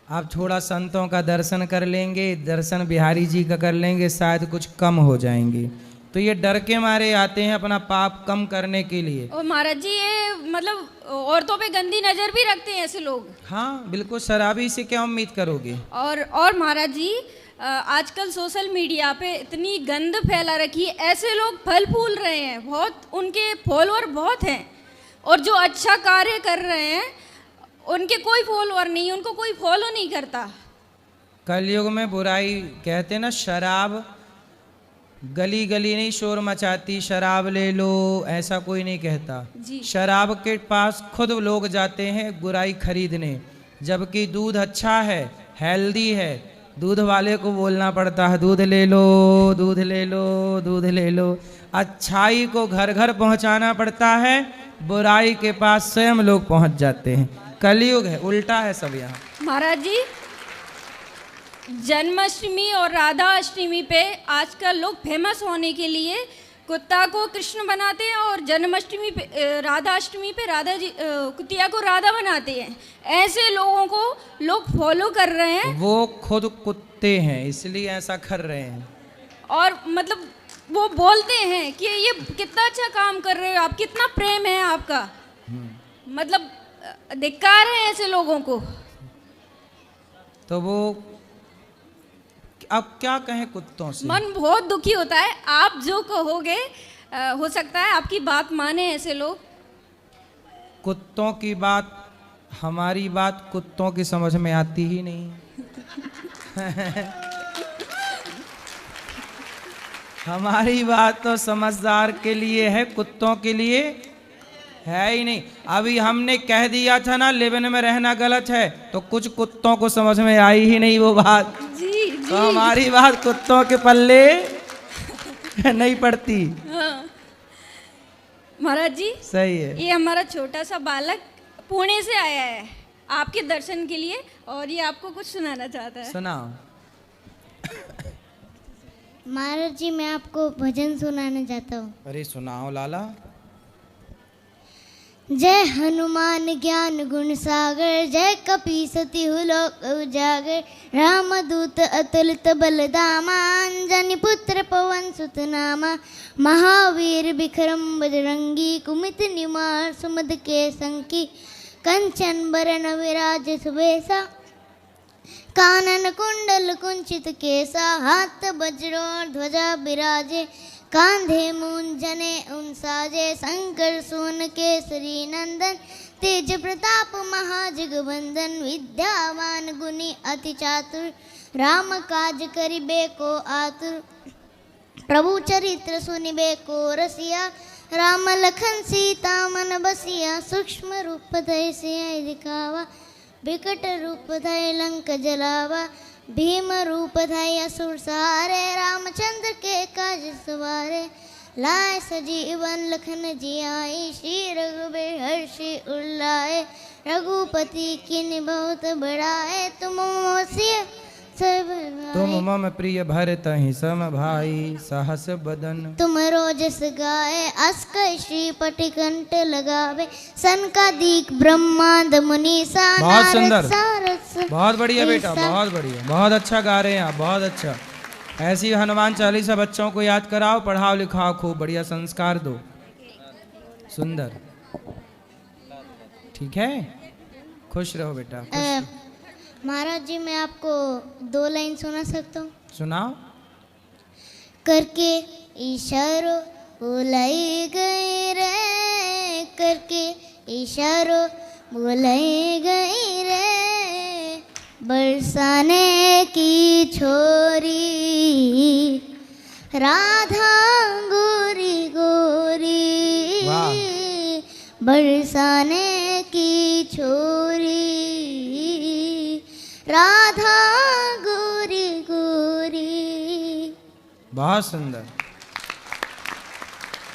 Speaker 1: आप थोड़ा संतों का दर्शन कर लेंगे, दर्शन बिहारी जी का कर लेंगे, शायद कुछ कम हो जाएंगे। तो ये डर के मारे आते हैं अपना पाप कम करने के लिए।
Speaker 11: और महाराज जी ये मतलब औरतों पे गंदी नज़र भी रखते हैं ऐसे लोग।
Speaker 1: हाँ बिल्कुल, शराबी से क्या उम्मीद करोगे।
Speaker 11: और महाराज जी आजकल सोशल मीडिया पे इतनी गंद फैला रखी है, ऐसे लोग फल फूल रहे हैं, बहुत उनके फॉलोअर बहुत हैं, और जो अच्छा कार्य कर रहे हैं उनके कोई फॉलोअर नहीं, उनको कोई फॉलो नहीं करता।
Speaker 1: कलयुग में बुराई कहते ना, शराब गली गली नहीं शोर मचाती, शराब ले लो ऐसा कोई नहीं कहता। शराब के पास खुद लोग जाते हैं बुराई खरीदने, जबकि दूध अच्छा है, हेल्दी है, दूध वाले को बोलना पड़ता है दूध ले लो, दूध ले लो, दूध ले लो। अच्छाई को घर घर पहुंचाना पड़ता है, बुराई के पास स्वयं लोग पहुंच जाते हैं। कलयुग है, उल्टा है सब यहाँ।
Speaker 11: महाराज जी जन्माष्टमी और राधा अष्टमी पे आजकल लोग फेमस होने के लिए कुत्ता को कृष्ण बनाते हैं और जन्माष्टमी पे राधाष्टमी पे राधा जी कुतिया को राधा बनाते हैं। ऐसे लोगों को लोग फॉलो कर रहे हैं।
Speaker 1: वो खुद कुत्ते हैं इसलिए ऐसा कर रहे हैं।
Speaker 11: और मतलब वो बोलते हैं कि ये कितना अच्छा काम कर रहे हो आप, कितना प्रेम है आपका। मतलब धिक्कार है ऐसे लोगों को।
Speaker 1: तो वो अब क्या कहें कुत्तों से।
Speaker 11: मन बहुत दुखी होता है। आप जो कहोगे हो सकता है आपकी बात माने ऐसे लोग।
Speaker 1: कुत्तों की बात, हमारी बात कुत्तों की समझ में आती ही नहीं। हमारी बात तो समझदार के लिए है, कुत्तों के लिए है ही नहीं। अभी हमने कह दिया था ना लिव इन में रहना गलत है, तो कुछ कुत्तों को समझ में आई ही नहीं वो बात।
Speaker 11: जी।
Speaker 1: तो हमारी बात कुत्तों के पल्ले नहीं पड़ती।
Speaker 11: हाँ। महाराज जी
Speaker 1: सही है।
Speaker 11: ये हमारा छोटा सा बालक पुणे से आया है आपके दर्शन के लिए, और ये आपको कुछ सुनाना चाहता है।
Speaker 1: सुनाओ।
Speaker 12: महाराज जी मैं आपको भजन सुनाना चाहता हूँ।
Speaker 1: अरे सुनाओ लाला।
Speaker 12: जय हनुमान ज्ञान गुण सागर, जय कपी सती लोक उजागर, रामदूत अतुलित बलधामा, अंजनी पुत्र पवन सुत नामा, महावीर विक्रम बजरंगी, कुमित निवार सुमद के संकी, कंचन बरन विराज सुबेसा, कानन कुंडल कुंचित केसा, हाथ वज्र ध्वजा विराजे, कांधे मूंजने उनसाजे, शंकर सोन केसरी नंदन, तेज प्रताप महाजगवंदन, विद्यावान गुणी अति चातुर, राम काज करिबे को आतुर, प्रभु चरित्र सुनिबे को रसिया, राम लखन सीता मन बसिया, सूक्ष्म रूप धरि सिय दिखावा, विकट रूप धरि लंक जलावा, भीम रूप धरि असुर सहारे, रामचंद्र के काज सवारे, लाए सजीवन लखन जियाई, श्री रघुबीर हर्षि उल्लाए, रघुपति किन्हीं बहुत बड़ाए, तुम मोसिय सब
Speaker 1: तुम मम प्रिय भरतहि सम भाई, सहस बदन
Speaker 12: तुम रोजस गाए, अस श्रीपटि कंठ लगावे, सनकादिक ब्रह्मांड मुनीसा,
Speaker 1: बहुत सुंदर,
Speaker 12: सारस
Speaker 1: बहुत बढ़िया बेटा, बहुत बढ़िया, बहुत अच्छा गा रहे हैं आप, बहुत अच्छा। ऐसी हनुमान चालीसा बच्चों को याद कराओ, पढ़ाओ लिखाओ, खूब बढ़िया संस्कार दो। सुंदर, ठीक है, खुश रहो बेटा, खुश रहो।
Speaker 12: महाराज जी मैं आपको 2 लाइन सुना सकता हूँ।
Speaker 1: सुनाओ।
Speaker 12: करके इशारों बुलाई गई रे, करके इशारों बुलाई गई रे, बरसाने की छोरी, राधा गोरी गोरी, बरसाने की छोरी, राधा गोरी गोरी।
Speaker 1: बहुत सुंदर,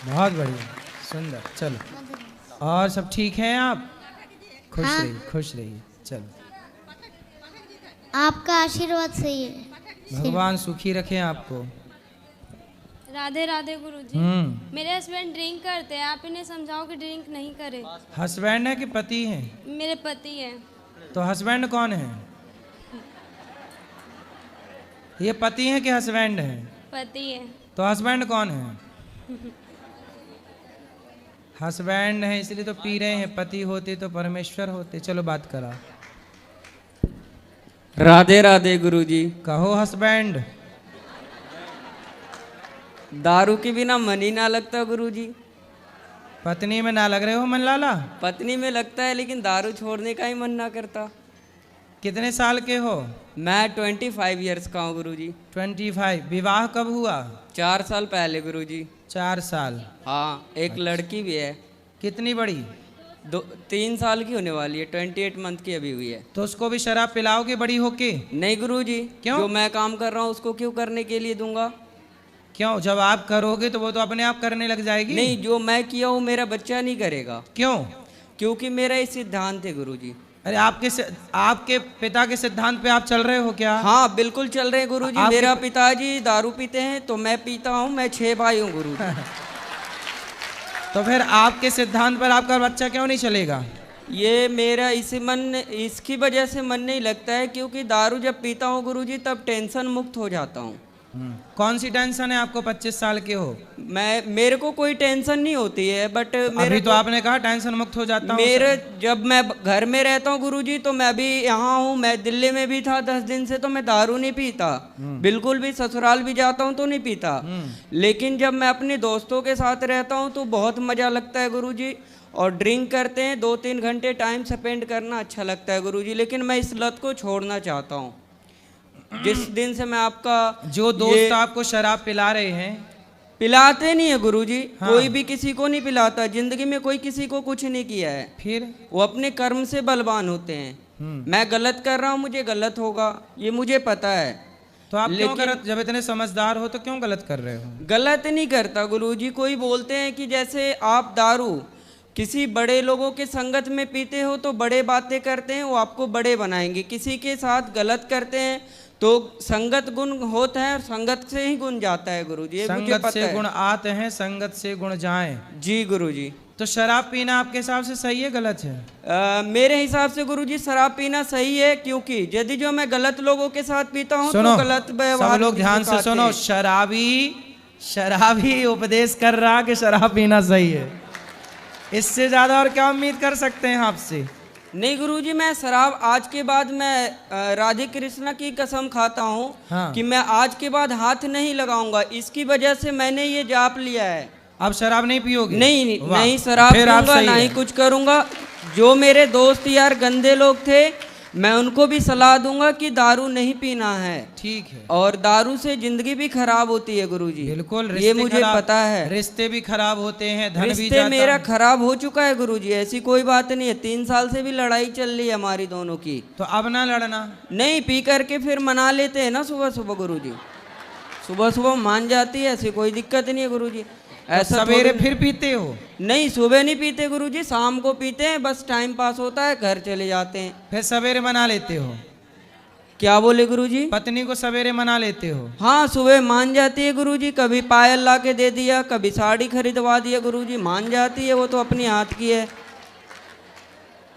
Speaker 1: बहुत बढ़िया, सुंदर। चलो, और सब ठीक हैं आप? खुश
Speaker 12: हाँ।
Speaker 1: रहिए, खुश रहिए। चलो,
Speaker 12: आपका आशीर्वाद सही है।
Speaker 1: भगवान सुखी रखें आपको।
Speaker 11: राधे राधे गुरुजी। मेरे हस्बैंड ड्रिंक करते हैं, आप इन्हें समझाओ कि ड्रिंक नहीं करे।
Speaker 1: हस्बैंड है कि पति हैं?
Speaker 11: मेरे पति हैं।
Speaker 1: तो हस्बैंड कौन है? ये पति हैं कि हस्बैंड हैं?
Speaker 11: पति हैं।
Speaker 1: तो हस्बैंड कौन है? हस्बैंड है इसलिए तो पी रहे हैं, पति होते तो परमेश्वर होते। चलो बात करा।
Speaker 2: राधे राधे गुरुजी।
Speaker 1: कहो हस्बैंड।
Speaker 2: दारू के बिना मन ही ना लगता गुरुजी।
Speaker 1: पत्नी में ना लग रहे हो मन लाला?
Speaker 2: पत्नी में लगता है लेकिन दारू छोड़ने का ही मन ना करता।
Speaker 1: कितने साल के हो?
Speaker 2: मैं 25 इयर्स का हूँ गुरुजी।
Speaker 1: 25। विवाह कब हुआ?
Speaker 2: 4 साल पहले गुरुजी।
Speaker 1: 4 साल?
Speaker 2: हाँ, एक लड़की भी है।
Speaker 1: कितनी बड़ी?
Speaker 2: 3 साल की होने वाली है, 28 मंथ की अभी हुई है।
Speaker 1: तो उसको भी शराब पिलाओगे बड़ी होके?
Speaker 2: नहीं गुरुजी।
Speaker 1: क्यों?
Speaker 2: जो मैं काम कर रहा हूँ उसको क्यों करने के लिए दूंगा?
Speaker 1: क्यों? जब आप करोगे तो वो तो अपने आप करने लग जाएगी।
Speaker 2: नहीं, जो मैं किया हूँ मेरा बच्चा नहीं करेगा।
Speaker 1: क्यों?
Speaker 2: क्योंकि मेरा ये सिद्धांत है गुरुजी।
Speaker 1: अरे आपके पिता के सिद्धांत पे आप चल रहे हो क्या?
Speaker 13: हाँ बिल्कुल चल रहे हैं गुरुजी।
Speaker 1: आपके
Speaker 13: मेरा पिताजी दारू पीते हैं तो मैं पीता हूँ, मैं 6 भाई हूँ गुरुजी।
Speaker 1: तो फिर आपके सिद्धांत पर आपका बच्चा क्यों नहीं चलेगा?
Speaker 13: ये मेरा इसकी वजह से मन नहीं लगता है, क्योंकि दारू जब पीता हूँ गुरुजी तब टेंशन मुक्त हो जाता हूँ।
Speaker 1: कौन सी टेंशन है आपको? 25 साल के हो।
Speaker 13: मेरे को कोई टेंशन नहीं होती है, बट
Speaker 1: अभी तो आपने कहा टेंशन मुक्त हो जाता हूँ।
Speaker 13: जब मैं घर में रहता हूँ गुरुजी तो मैं अभी यहाँ हूँ, मैं दिल्ली में भी था 10 दिन से, तो मैं दारू नहीं पीता बिल्कुल भी। ससुराल भी जाता हूँ तो नहीं पीता, लेकिन जब मैं अपने दोस्तों के साथ रहता हूँ तो बहुत मजा लगता है गुरुजी। और ड्रिंक करते हैं, 2-3 घंटे टाइम स्पेंड करना अच्छा लगता है गुरुजी। लेकिन मैं इस लत को छोड़ना चाहता हूँ। जिस दिन से मैं आपका
Speaker 1: जो दोस्त आपको शराब पिला रहे हैं,
Speaker 13: पिलाते नहीं है गुरुजी। हाँ। कोई भी किसी को नहीं पिलाता, जिंदगी में कोई किसी को कुछ नहीं किया है, फिर वो अपने कर्म से बलवान होते हैं। मैं गलत कर रहा हूँ, मुझे गलत होगा, ये मुझे पता है।
Speaker 1: तो आप क्यों गलत? जब इतने समझदार हो तो क्यों गलत कर रहे हो?
Speaker 13: गलत नहीं करता गुरुजी। कोई बोलते हैं कि जैसे आप दारू किसी बड़े लोगों के संगत में पीते हो तो बड़े बातें करते हैं, वो आपको बड़े बनाएंगे। किसी के साथ गलत करते हैं तो संगत गुण होता है और संगत से ही गुण जाता है गुरुजी। ये मुझे पता है।
Speaker 1: संगत से गुण आते हैं, संगत से गुण जाएं।
Speaker 13: जी गुरुजी।
Speaker 1: तो शराब पीना आपके हिसाब से सही है गलत है?
Speaker 13: मेरे हिसाब से गुरुजी शराब पीना सही है, क्योंकि यदि जो मैं गलत लोगों के साथ पीता हूँ तो गलत व्यवहार।
Speaker 1: सब लोग ध्यान से सुनो। शराबी उपदेश कर रहा कि शराब पीना सही है। इससे ज्यादा और क्या उम्मीद कर सकते हैं आपसे?
Speaker 13: नहीं गुरुजी, मैं शराब आज के बाद मैं राधे कृष्णा की कसम खाता हूँ। हाँ। कि मैं आज के बाद हाथ नहीं लगाऊंगा। इसकी वजह से मैंने ये जाप लिया है।
Speaker 1: आप शराब नहीं पियोगे?
Speaker 13: नहीं शराब पीऊंगा, ना ही कुछ करूंगा। जो मेरे दोस्त यार गंदे लोग थे, मैं उनको भी सलाह दूंगा कि दारू नहीं पीना है।
Speaker 1: ठीक है।
Speaker 13: और दारू से जिंदगी भी खराब होती है गुरुजी।
Speaker 1: बिल्कुल,
Speaker 13: ये मुझे पता है।
Speaker 1: रिश्ते भी खराब होते हैं, धन भी
Speaker 13: रिश्ते
Speaker 1: जाता
Speaker 13: मेरा खराब हो चुका है गुरुजी, ऐसी कोई बात नहीं है। 3 साल से भी लड़ाई चल रही है हमारी दोनों की।
Speaker 1: तो अब ना लड़ना।
Speaker 13: नहीं, पी करके फिर मना लेते हैं ना सुबह सुबह गुरुजी। सुबह सुबह मान जाती है, ऐसी कोई दिक्कत नहीं है गुरुजी।
Speaker 1: ऐसा सवेरे फिर पीते हो?
Speaker 13: नहीं, सुबह नहीं पीते गुरुजी, शाम को पीते हैं, बस टाइम पास होता है, घर चले जाते हैं।
Speaker 1: फिर सवेरे मना लेते हो?
Speaker 13: क्या बोले गुरुजी?
Speaker 1: पत्नी को सवेरे मना लेते हो?
Speaker 13: हाँ, सुबह मान जाती है गुरुजी। कभी पायल ला के दे दिया, कभी साड़ी खरीदवा दिया गुरुजी, मान जाती है। वो तो अपनी हाथ की है।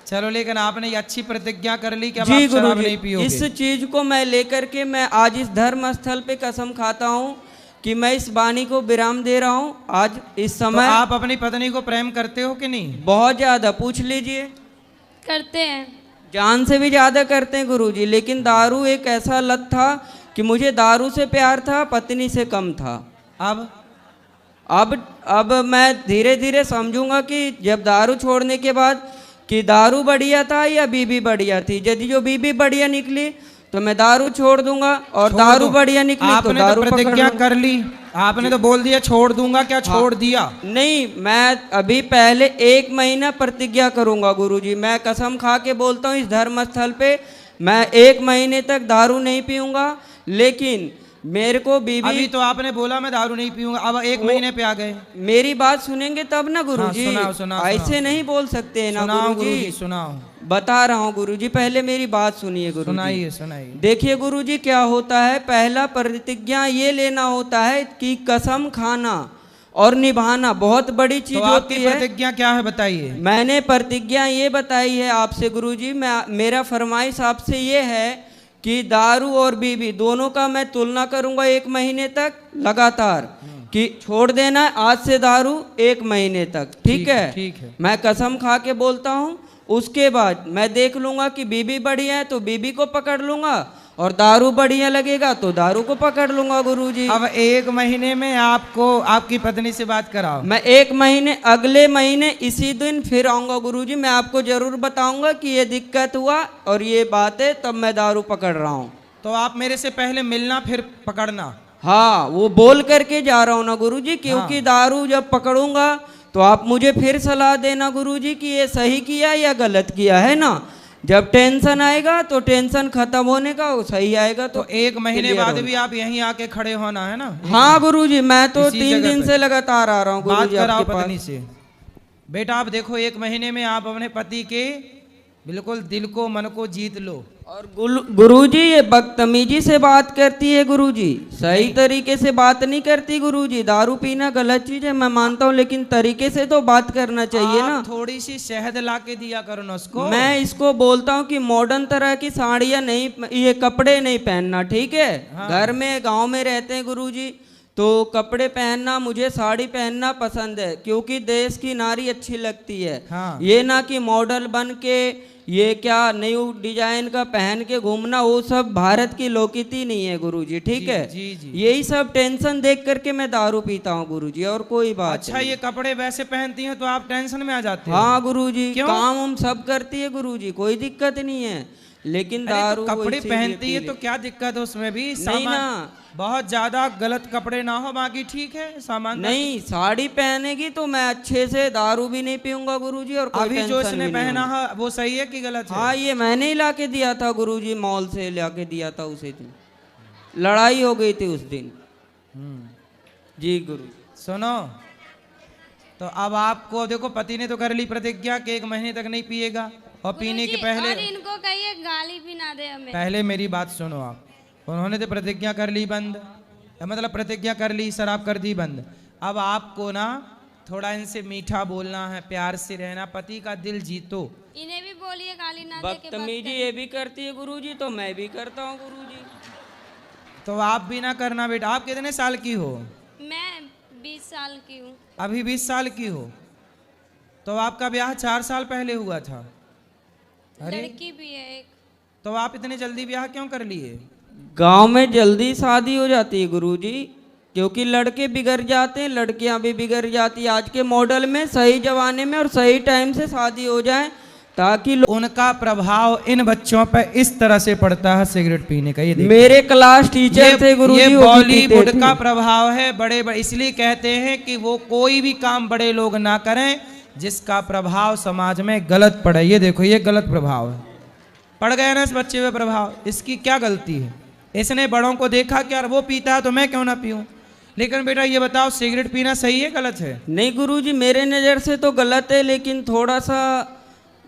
Speaker 1: चलो, लेकिन आपने ये अच्छी प्रतिज्ञा कर ली कि अब आप शराब नहीं पियोगे।
Speaker 13: इस चीज को मैं लेकर के मैं आज इस धर्म स्थल पे कसम खाता हूँ कि मैं इस वाणी को विराम दे रहा हूँ आज इस समय।
Speaker 1: तो आप अपनी पत्नी को प्रेम करते हो कि नहीं?
Speaker 13: बहुत ज्यादा, पूछ लीजिए।
Speaker 3: करते हैं,
Speaker 13: जान से भी ज्यादा करते हैं गुरुजी। लेकिन दारू एक ऐसा लत था कि मुझे दारू से प्यार था, पत्नी से कम था। अब मैं धीरे धीरे समझूंगा कि जब दारू छोड़ने के बाद कि दारू बढ़िया था या बीबी बढ़िया थी। यदि जो बीबी बढ़िया निकली तो मैं दारू छोड़ दूंगा, और दारू बढ़िया निकली तो दारू
Speaker 1: प्रतिज्ञा कर ली। आपने तो बोल दिया छोड़ दूंगा, क्या छोड़ दिया?
Speaker 13: नहीं, मैं अभी पहले 1 महीना प्रतिज्ञा करूंगा गुरुजी। मैं कसम खा के बोलता हूँ इस धर्म स्थल पे मैं 1 महीने तक दारू नहीं पीऊंगा। लेकिन मेरे को बीबी,
Speaker 1: अभी तो आपने बोला मैं दारू नहीं पीऊंगा, अब 1 महीने पे आ गए।
Speaker 13: मेरी बात सुनेंगे तब ना गुरुजी।
Speaker 1: हाँ, सुनाओ,
Speaker 13: ऐसे नहीं बोल सकते हैं ना गुरुजी।
Speaker 1: सुनाओ,
Speaker 13: बता रहा हूँ गुरुजी, पहले मेरी बात सुनिए गुरुजी।
Speaker 1: सुनाइए।
Speaker 13: देखिए गुरुजी, क्या होता है, पहला प्रतिज्ञा ये लेना होता है कि कसम खाना और निभाना बहुत बड़ी चीज होती है।
Speaker 1: प्रतिज्ञा क्या है बताइए?
Speaker 13: मैंने प्रतिज्ञा ये बताई है आपसे गुरुजी। मेरा फरमाइश आपसे ये है कि दारू और बीबी दोनों का मैं तुलना करूंगा 1 महीने तक लगातार, कि छोड़ देना आज से दारू 1 महीने तक। ठीक है। मैं कसम खा के बोलता हूँ। उसके बाद मैं देख लूंगा कि बीबी बढ़िया है तो बीबी को पकड़ लूंगा, और दारू बढ़िया लगेगा तो दारू को पकड़ लूंगा गुरुजी।
Speaker 1: अब 1 महीने में आपको आपकी पत्नी से बात कराओ।
Speaker 13: मैं 1 महीने, अगले महीने इसी दिन फिर आऊंगा गुरुजी। मैं आपको जरूर बताऊंगा कि ये दिक्कत हुआ और ये बात है, तब मैं दारू पकड़ रहा हूँ।
Speaker 1: तो आप मेरे से पहले मिलना फिर पकड़ना।
Speaker 13: हाँ, वो बोल करके जा रहा हूँ ना गुरुजी, क्योंकि दारू जब पकड़ूंगा तो आप मुझे फिर सलाह देना गुरुजी कि ये सही किया या गलत किया, है ना। जब टेंशन आएगा तो टेंशन खत्म होने का, वो सही आएगा तो
Speaker 1: 1 महीने बाद भी आप यहीं आके खड़े होना है ना।
Speaker 13: हाँ गुरुजी, मैं तो 3 दिन से लगातार आ रहा हूँ गुरुजी।
Speaker 1: बात कराओ पत्नी से। बेटा आप देखो, 1 महीने में आप अपने पति के बिल्कुल दिल को मन को जीत लो।
Speaker 13: और गुरुजी ये बदतमीजी से बात करती है गुरुजी, सही तरीके से बात नहीं करती गुरुजी। दारू पीना गलत चीज है मैं मानता हूँ, लेकिन तरीके से तो बात करना चाहिए ना।
Speaker 1: थोड़ी सी शहद ला के दिया करो ना उसको।
Speaker 13: मैं इसको बोलता हूँ कि मॉडर्न तरह की साड़ियाँ नहीं, ये कपड़े नहीं पहनना, ठीक है।
Speaker 1: हाँ।
Speaker 13: घर में गांव में रहते हैं गुरुजी, तो कपड़े पहनना, मुझे साड़ी पहनना पसंद है क्योंकि देश की नारी अच्छी लगती है।
Speaker 1: हाँ।
Speaker 13: ये ना कि मॉडल बन के ये क्या न्यू डिजाइन का पहन के घूमना, वो सब भारत की लोकनीति नहीं है गुरुजी, ठीक है।
Speaker 1: जी जी।
Speaker 13: यही सब टेंशन देख करके मैं दारू पीता हूँ गुरुजी, और कोई बात
Speaker 1: अच्छा
Speaker 13: नहीं।
Speaker 1: ये कपड़े वैसे पहनती हैं तो आप टेंशन में आ जाते हो?
Speaker 13: हाँ गुरुजी,
Speaker 1: क्यों?
Speaker 13: काम हम सब करती है गुरुजी, कोई दिक्कत नहीं है, लेकिन दारू
Speaker 1: तो कपड़े
Speaker 13: इसीलिए
Speaker 1: पहनती है
Speaker 13: पी
Speaker 1: तो
Speaker 13: ले।
Speaker 1: क्या दिक्कत है उसमें भी?
Speaker 13: नहीं
Speaker 1: सामान
Speaker 13: ना।
Speaker 1: बहुत ज्यादा गलत कपड़े ना हो, बाकी ठीक है सामान।
Speaker 13: नहीं, साड़ी पहनेगी तो मैं अच्छे से दारू भी नहीं पीऊंगा गुरुजी, और कोई
Speaker 1: अभी जो
Speaker 13: टेंशन
Speaker 1: इसने
Speaker 13: भी नहीं
Speaker 1: पहना
Speaker 13: होगी।
Speaker 1: है वो सही है कि गलत है?
Speaker 13: हाँ, ये मैंने ही ला के दिया था गुरुजी, मॉल से ला के दिया था उसी दिन, लड़ाई हो गई थी उस दिन। जी गुरु।
Speaker 1: सुनो, तो अब आपको देखो पति ने तो कर ली प्रतिज्ञा कि 1 महीने तक नहीं पिएगा, और पीने के पहले
Speaker 11: और इनको कहिए गाली भी ना दे हमें।
Speaker 1: पहले मेरी बात सुनो आप। उन्होंने तो प्रतिज्ञा कर ली बंद, मतलब प्रतिज्ञा कर ली, शराब कर दी बंद। अब आपको ना थोड़ा इनसे मीठा बोलना है, प्यार से रहना, पति का दिल जीतो।
Speaker 11: इन्हें भी बोलिए गाली ना दे के
Speaker 13: बदतमीजी ये भी करती है गुरुजी, तो मैं भी करता हूँ गुरुजी।
Speaker 1: तो आप भी ना करना बेटा। आप कितने साल की हो?
Speaker 11: मैं 20 साल की हूँ।
Speaker 1: अभी 20 साल की हो, तो आपका ब्याह 4 साल पहले हुआ था। अरे
Speaker 11: लड़की भी है एक।
Speaker 1: तो आप इतने जल्दी ब्याह क्यों कर लिए?
Speaker 13: गांव में जल्दी शादी हो जाती है गुरुजी, क्योंकि लड़के बिगड़ जाते हैं, लड़कियां भी बिगड़ जाती है। आज के मॉडल में सही जमाने में और सही टाइम से शादी हो जाए, ताकि
Speaker 1: उनका प्रभाव इन बच्चों पर इस तरह से पड़ता है सिगरेट पीने का। ये देखिए,
Speaker 13: मेरे क्लास टीचर थे गुरुजी,
Speaker 1: ये
Speaker 13: वो भी
Speaker 1: बॉलीवुड
Speaker 13: पीते
Speaker 1: का
Speaker 13: थे।
Speaker 1: प्रभाव है। बड़े बड़े इसलिए कहते हैं कि वो कोई भी काम बड़े लोग ना करें जिसका प्रभाव समाज में गलत पड़े। ये देखो, ये गलत प्रभाव है, पड़ गया ना इस बच्चे पे प्रभाव। इसकी क्या गलती है? इसने बड़ों को देखा कि यार वो पीता है तो मैं क्यों ना पीऊं। लेकिन बेटा ये बताओ, सिगरेट पीना सही है गलत है?
Speaker 13: नहीं गुरुजी, मेरे नज़र से तो गलत है, लेकिन थोड़ा सा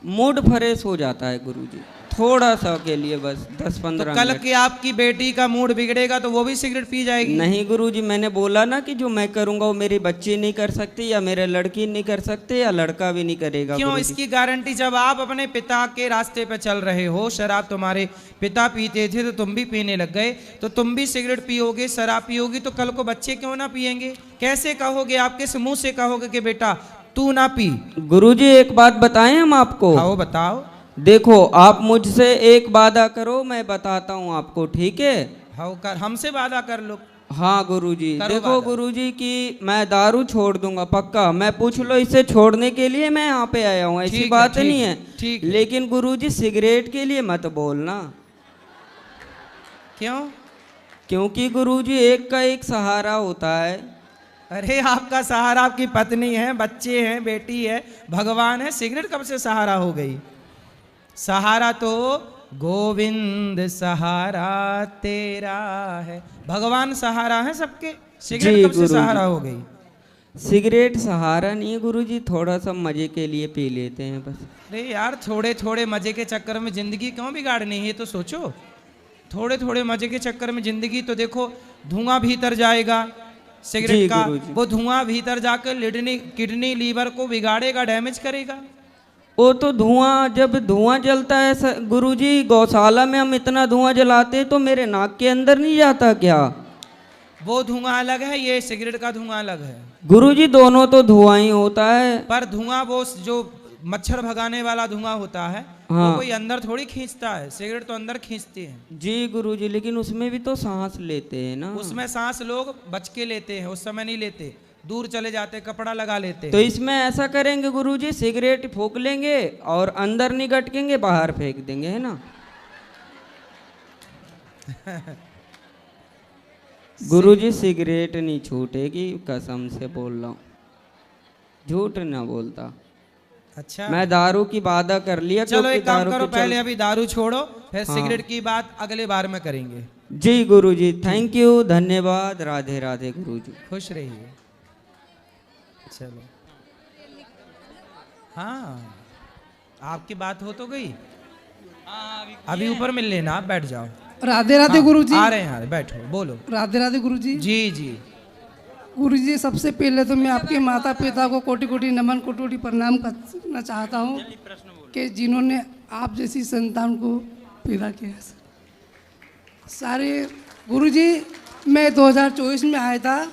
Speaker 13: मूड फ्रेश हो जाता है गुरुजी, थोड़ा सा के लिए, बस 10-15
Speaker 1: तो कल
Speaker 13: मिनट।
Speaker 1: की आपकी बेटी का मूड बिगड़ेगा तो वो भी सिगरेट पी जाएगी?
Speaker 13: नहीं गुरुजी, मैंने बोला ना कि जो मैं करूंगा वो मेरी बच्ची नहीं कर सकती, या मेरे लड़की नहीं कर सकते, या लड़का भी नहीं करेगा।
Speaker 1: क्यों?
Speaker 13: गुरुजी।
Speaker 1: इसकी गारंटी जब आप अपने पिता के रास्ते पे चल रहे हो, शराब तुम्हारे पिता पीते थे तो तुम भी पीने लग गए, तो तुम भी सिगरेट पियोगे, शराब पियोगी, तो कल को बच्चे क्यों ना पियेंगे? कैसे कहोगे? आप किस मुंह से कहोगे कि बेटा तू ना पी?
Speaker 13: गुरुजी एक बात बताएं हम आपको?
Speaker 1: आओ बताओ।
Speaker 13: देखो, आप मुझसे एक वादा करो, मैं बताता हूँ आपको, ठीक है?
Speaker 1: हाँ कर, हमसे वादा कर लो।
Speaker 13: हाँ गुरुजी,
Speaker 1: करो
Speaker 13: देखो
Speaker 1: वादा।
Speaker 13: गुरुजी कि मैं दारू छोड़ दूंगा पक्का। मैं पूछ लो इसे छोड़ने के लिए मैं यहाँ पे आया हूँ, ऐसी
Speaker 1: ठीक है,
Speaker 13: बात
Speaker 1: ठीक
Speaker 13: नहीं
Speaker 1: है,
Speaker 13: है।
Speaker 1: ठीक है।
Speaker 13: लेकिन गुरुजी सिगरेट के लिए मत बोलना।
Speaker 1: क्यों?
Speaker 13: क्योंकि गुरुजी एक का एक सहारा होता है।
Speaker 1: अरे आपका सहारा आपकी पत्नी है, बच्चे हैं, बेटी है, भगवान है। सिगरेट कब से सहारा हो गई? सहारा तो गोविंद सहारा तेरा है, भगवान सहारा है सबके। सिगरेट कब से सहारा हो गई?
Speaker 13: सिगरेट सहारा नहीं है गुरुजी, थोड़ा सा मजे के लिए पी लेते हैं बस।
Speaker 1: अरे यार, थोड़े थोड़े मजे के चक्कर में जिंदगी क्यों बिगाड़नी है? ये तो सोचो, थोड़े थोड़े मजे के चक्कर में जिंदगी, तो देखो धुआं भीतर जाएगा सिगरेट का, वो धुआं भीतर जाकर किडनी लीवर को बिगाड़ेगा, डैमेज करेगा।
Speaker 13: वो तो धुआं, जब धुआं जलता है गुरुजी, गौशाला में हम इतना धुआं जलाते तो मेरे नाक के अंदर नहीं जाता क्या?
Speaker 1: वो धुआं अलग है, ये सिगरेट का धुआं अलग है
Speaker 13: गुरुजी, दोनों तो धुआं ही होता है।
Speaker 1: पर धुआं वो जो मच्छर भगाने वाला धुआं होता है,
Speaker 13: हाँ।
Speaker 1: वो कोई अंदर थोड़ी खींचता है, सिगरेट तो अंदर खींचती है।
Speaker 13: जी गुरुजी, लेकिन उसमें भी तो सांस लेते हैं ना।
Speaker 1: उसमें सांस लोग बच के लेते हैं, उस समय नहीं लेते, दूर चले जाते, कपड़ा लगा लेते।
Speaker 13: तो इसमें ऐसा करेंगे गुरुजी, सिगरेट फूंक लेंगे और अंदर नहीं गटकेंगे, बाहर फेंक देंगे, है ना? गुरुजी सिगरेट नहीं छूटेगी, कसम से बोल रहा हूँ, झूठ ना बोलता।
Speaker 1: अच्छा,
Speaker 13: मैं दारू की वादा कर लिया।
Speaker 1: चलो एक काम करो, पहले अभी दारू छोड़ो, फिर सिगरेट की बात अगले बार में करेंगे।
Speaker 13: जी गुरुजी, थैंक यू, धन्यवाद, राधे राधे गुरुजी।
Speaker 1: खुश रहिए। चलो, हाँ आपकी बात हो तो गई? अभी ऊपर मिल लेना, आप बैठ जाओ।
Speaker 14: राधे राधे गुरुजी।
Speaker 1: आ रहे हैं, बैठो, बोलो।
Speaker 14: राधे राधे गुरुजी।
Speaker 1: जी जी
Speaker 14: गुरुजी, सबसे पहले तो मैं आपके माता पिता को कोटि कोटि नमन, कोटि कोटि प्रणाम करना चाहता हूँ कि जिन्होंने आप जैसी संतान को पैदा किया। सारे गुरुजी, मैं 2024 में आया था